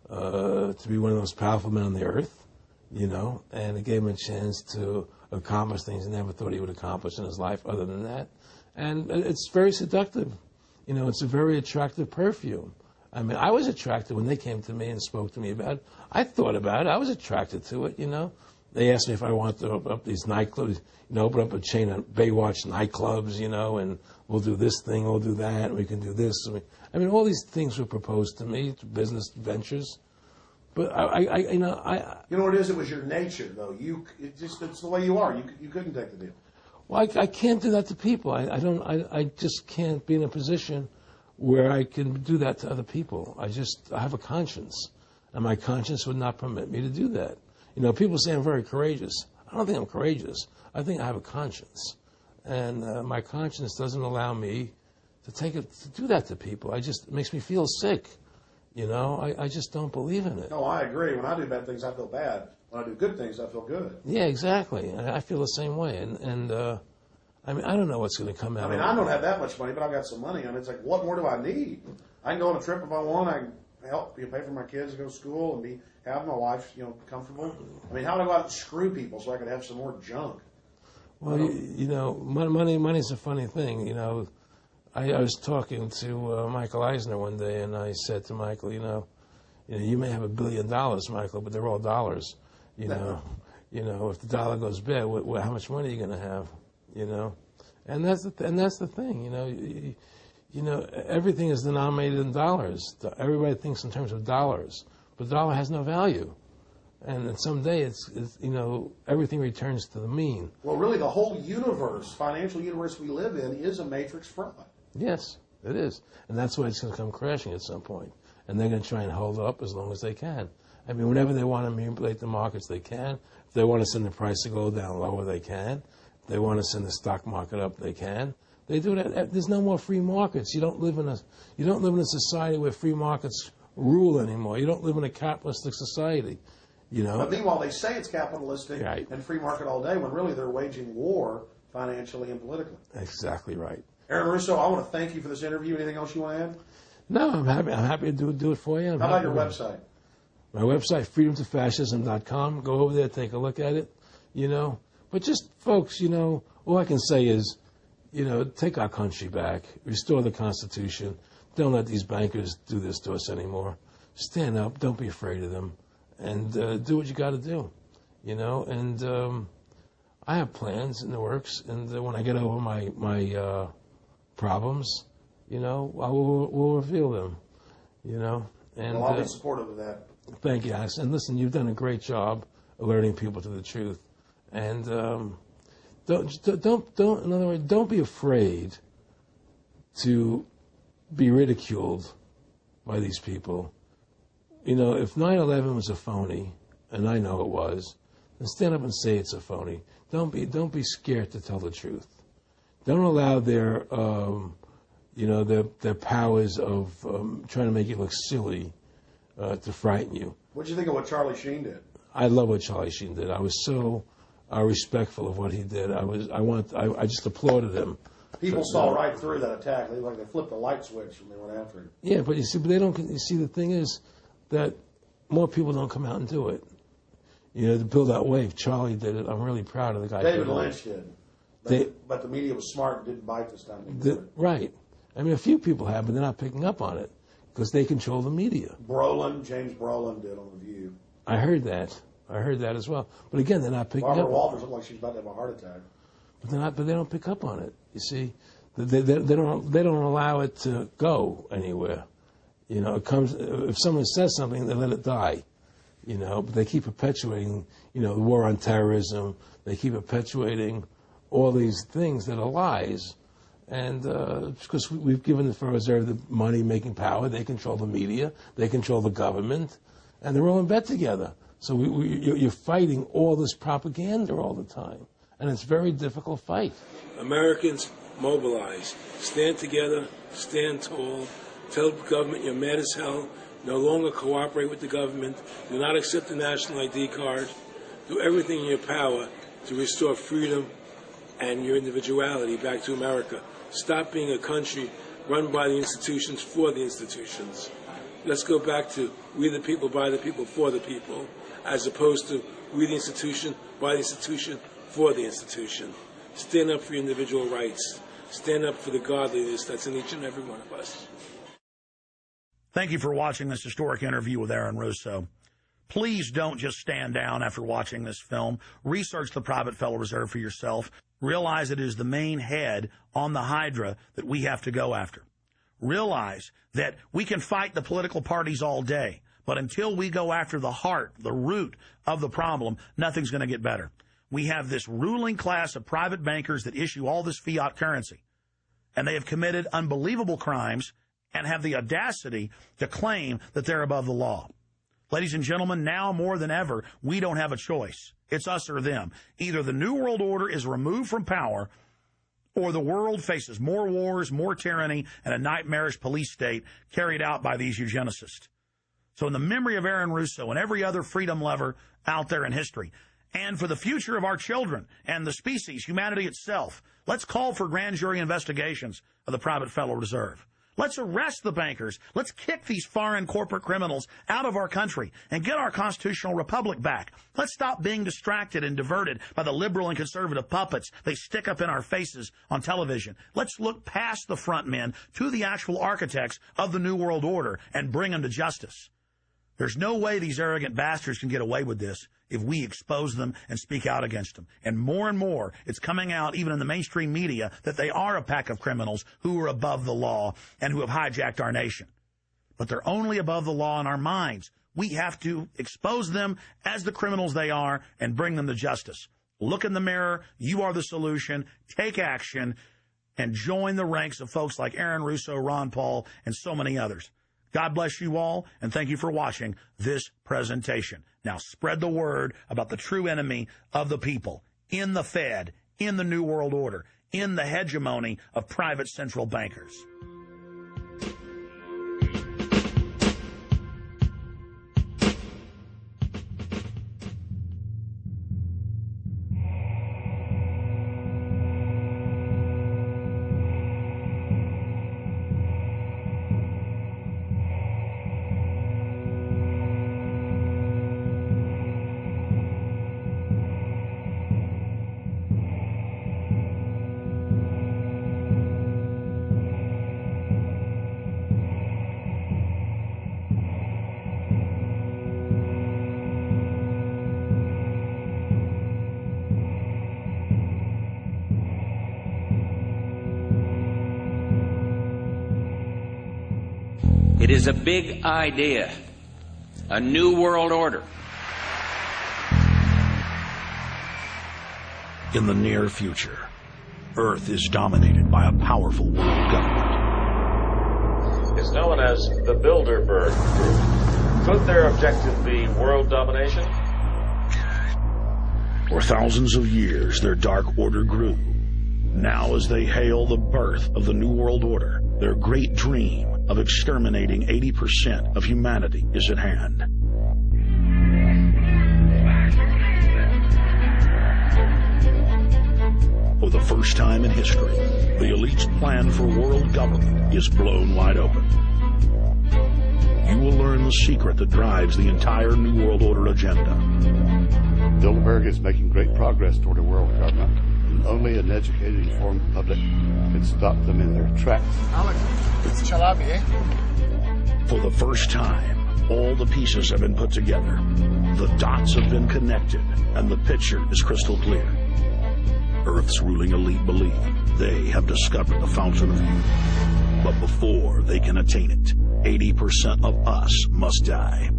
be one of the most powerful men on the earth, and it gave him a chance to accomplish things he never thought he would accomplish in his life other than that. And it's very seductive. It's a very attractive perfume. I mean, I was attracted when they came to me and spoke to me about it. I thought about it. I was attracted to it, They asked me if I wanted to open up these nightclubs, open up a chain of Baywatch nightclubs, and we'll do this thing, we'll do that, and we can do this. I mean, all these things were proposed to me, business ventures. But you know what it is? It was your nature, though. It's the way you are. You couldn't take the deal. Well, I can't do that to people. I just can't be in a position where I can do that to other people. I have a conscience, and my conscience would not permit me to do that. People say I'm very courageous. I don't think I'm courageous. I think I have a conscience, and my conscience doesn't allow me to do that to people. It makes me feel sick. I just don't believe in it. No, I agree. When I do bad things, I feel bad. When I do good things, I feel good. Yeah, exactly. I feel the same way, and I mean, I don't know what's going to come out. I mean, I don't have that much money, but I've got some money, and it's like, what more do I need? I can go on a trip if I want. I can help pay for my kids to go to school and have my wife, comfortable. I mean, how do I go out and screw people so I can have some more junk? Well, money's a funny thing. I was talking to Michael Eisner one day, and I said to Michael, you may have $1 billion, Michael, but they're all dollars. If the dollar goes bad, how much money are you going to have? you know. And that's the thing, you know. You know, everything is denominated in dollars. Everybody thinks in terms of dollars, but the dollar has no value. And then someday it's you know, everything returns to the mean. Well, really, the whole universe, financial universe we live in, is a matrix fraud. Yes, it is. And that's why it's going to come crashing at some point. And they're going to try and hold it up as long as they can. I mean, whenever they want to manipulate the markets, they can. If they want to send the price to go down lower, they can. If they want to send the stock market up, they can. They do that. There's no more free markets. You don't live in a society where free markets rule anymore. You don't live in a capitalistic society. You know. But meanwhile, they say it's capitalistic and free market all day, when really they're waging war financially and politically. Exactly right. Aaron Russo, I want to thank you for this interview. Anything else you want to add? No, I'm happy to do it for you. How about your website? My website, freedomtofascism.com. Go over there, take a look at it. You know, but just folks, you know, all I can say is, you know, take our country back, restore the Constitution. Don't let these bankers do this to us anymore. Stand up. Don't be afraid of them. And do what you got to do, you know. And I have plans in the works. And when I get over my problems, you know, we'll reveal them, you know. And well, I'll be supportive of that. Thank you, Alex. And listen, you've done a great job alerting people to the truth. And don't. In other words, don't be afraid to be ridiculed by these people. You know, if 9/11 was a phony, and I know it was, then stand up and say it's a phony. Don't be scared to tell the truth. Don't allow their their powers of trying to make you look silly to frighten you. What did you think of what Charlie Sheen did? I love what Charlie Sheen did. I was so respectful of what he did. I just applauded him. People saw right through that attack. They like they flipped a light switch when they went after him. Yeah, but they don't. You see, the thing is that more people don't come out and do it. You know, to build that wave. Charlie did it. I'm really proud of the guy. David Lynch did. But the media was smart and didn't bite this time. Right. I mean, a few people have, but they're not picking up on it because they control the media. James Brolin did on The View. I heard that as well. But again, they're not picking up. Barbara Walters looked like she's about to have a heart attack. But they don't pick up on it. You see, they don't allow it to go anywhere. You know, it comes if someone says something, they let it die. You know, but they keep perpetuating, you know, the war on terrorism. They keep perpetuating all these things that are lies. And because we've given the Federal Reserve the money-making power, they control the media, they control the government, and they're all in bed together. So you're fighting all this propaganda all the time. And it's a very difficult fight. Americans, mobilize. Stand together, stand tall. Tell the government you're mad as hell. No longer cooperate with the government. Do not accept the national ID card. Do everything in your power to restore freedom and your individuality back to America. Stop being a country run by the institutions for the institutions. Let's go back to we the people, by the people, for the people, as opposed to we the institution, by the institution, for the institution. Stand up for your individual rights. Stand up for the godliness that's in each and every one of us. Thank you for watching this historic interview with Aaron Russo. Please don't just stand down after watching this film. Research the private Federal Reserve for yourself. Realize it is the main head on the Hydra that we have to go after. Realize that we can fight the political parties all day, but until we go after the heart, the root of the problem, nothing's going to get better. We have this ruling class of private bankers that issue all this fiat currency, and they have committed unbelievable crimes and have the audacity to claim that they're above the law. Ladies and gentlemen, now more than ever, we don't have a choice. It's us or them. Either the New World Order is removed from power, or the world faces more wars, more tyranny, and a nightmarish police state carried out by these eugenicists. So in the memory of Aaron Russo and every other freedom lover out there in history, and for the future of our children and the species, humanity itself, let's call for grand jury investigations of the private Federal Reserve. Let's arrest the bankers. Let's kick these foreign corporate criminals out of our country and get our constitutional republic back. Let's stop being distracted and diverted by the liberal and conservative puppets they stick up in our faces on television. Let's look past the front men to the actual architects of the New World Order and bring them to justice. There's no way these arrogant bastards can get away with this if we expose them and speak out against them. And more, it's coming out even in the mainstream media that they are a pack of criminals who are above the law and who have hijacked our nation. But they're only above the law in our minds. We have to expose them as the criminals they are and bring them to justice. Look in the mirror. You are the solution. Take action and join the ranks of folks like Aaron Russo, Ron Paul, and so many others. God bless you all, and thank you for watching this presentation. Now spread the word about the true enemy of the people in the Fed, in the New World Order, in the hegemony of private central bankers. It is a big idea, a new world order. In the near future, Earth is dominated by a powerful world government. It's known as the Bilderberg Group. Could their objective be world domination? For thousands of years, their dark order grew. Now, as they hail the birth of the New World Order, their great dream of exterminating 80% of humanity is at hand. For the first time in history, the elite's plan for world government is blown wide open. You will learn the secret that drives the entire New World Order agenda. Bilderberg is making great progress toward a world government. And only an educated, informed public can stop them in their tracks. Alex, it's Chalabi, eh? For the first time, all the pieces have been put together. The dots have been connected, and the picture is crystal clear. Earth's ruling elite believe they have discovered the fountain of youth. But before they can attain it, 80% of us must die.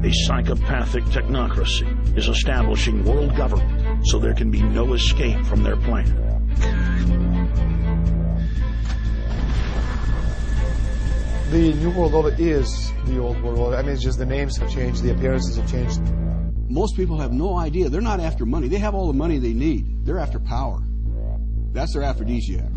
A psychopathic technocracy is establishing world government so there can be no escape from their plan. The New World Order is the old world order. I mean, it's just the names have changed, the appearances have changed. Most people have no idea. They're not after money. They have all the money they need. They're after power. That's their aphrodisiac.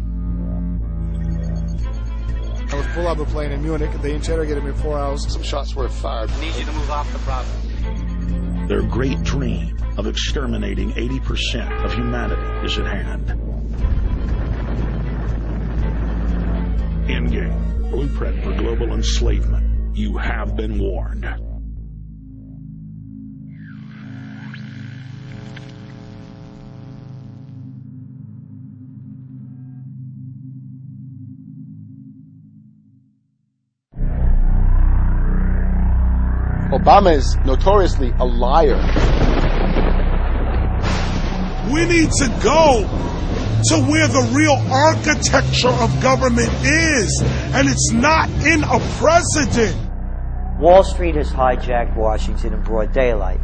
I was pulled out of a plane in Munich. They interrogated me 4 hours. Some shots were fired. I need you to move off the property. Their great dream of exterminating 80% of humanity is at hand. Endgame, blueprint for global enslavement. You have been warned. Obama is notoriously a liar. We need to go to where the real architecture of government is, and it's not in a president. Wall Street has hijacked Washington in broad daylight.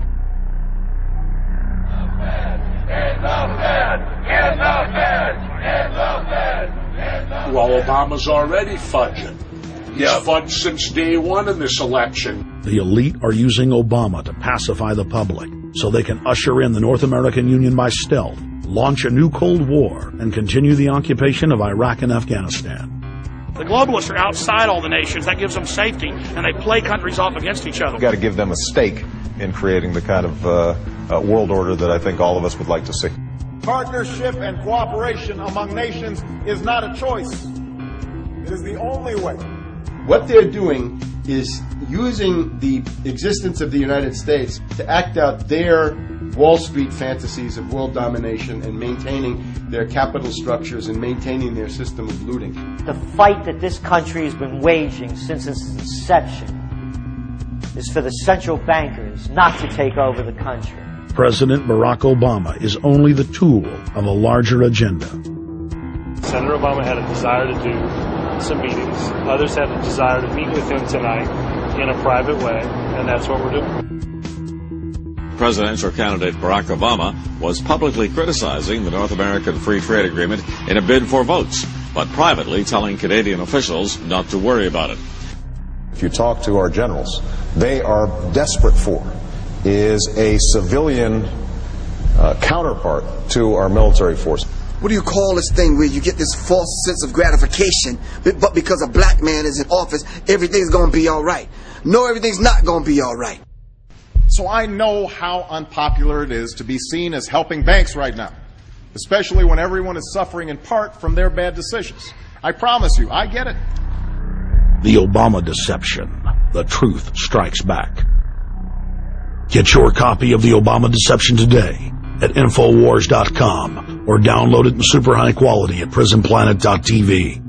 Well, Obama's already fudging. He's fudged since day one in this election. The elite are using Obama to pacify the public so they can usher in the North American Union by stealth, launch a new Cold War, and continue the occupation of Iraq and Afghanistan. The globalists are outside all the nations. That gives them safety, and they play countries off against each other. We've got to give them a stake in creating the kind of world order that I think all of us would like to see. Partnership and cooperation among nations is not a choice. It is the only way. What they're doing is using the existence of the United States to act out their Wall Street fantasies of world domination and maintaining their capital structures and maintaining their system of looting. The fight that this country has been waging since its inception is for the central bankers not to take over the country. President Barack Obama is only the tool of a larger agenda. Senator Obama had a desire to do some meetings. Others had a desire to meet with him tonight in a private way, and that's what we're doing. Presidential candidate Barack Obama was publicly criticizing the North American Free Trade Agreement in a bid for votes, but privately telling Canadian officials not to worry about it. If you talk to our generals, they are desperate for is a civilian counterpart to our military force. What do you call this thing where you get this false sense of gratification, but because a black man is in office, everything's going to be all right? No, everything's not going to be all right. So I know how unpopular it is to be seen as helping banks right now, especially when everyone is suffering in part from their bad decisions. I promise you, I get it. The Obama deception. The truth strikes back. Get your copy of The Obama Deception today at Infowars.com or download it in super high quality at prisonplanet.tv.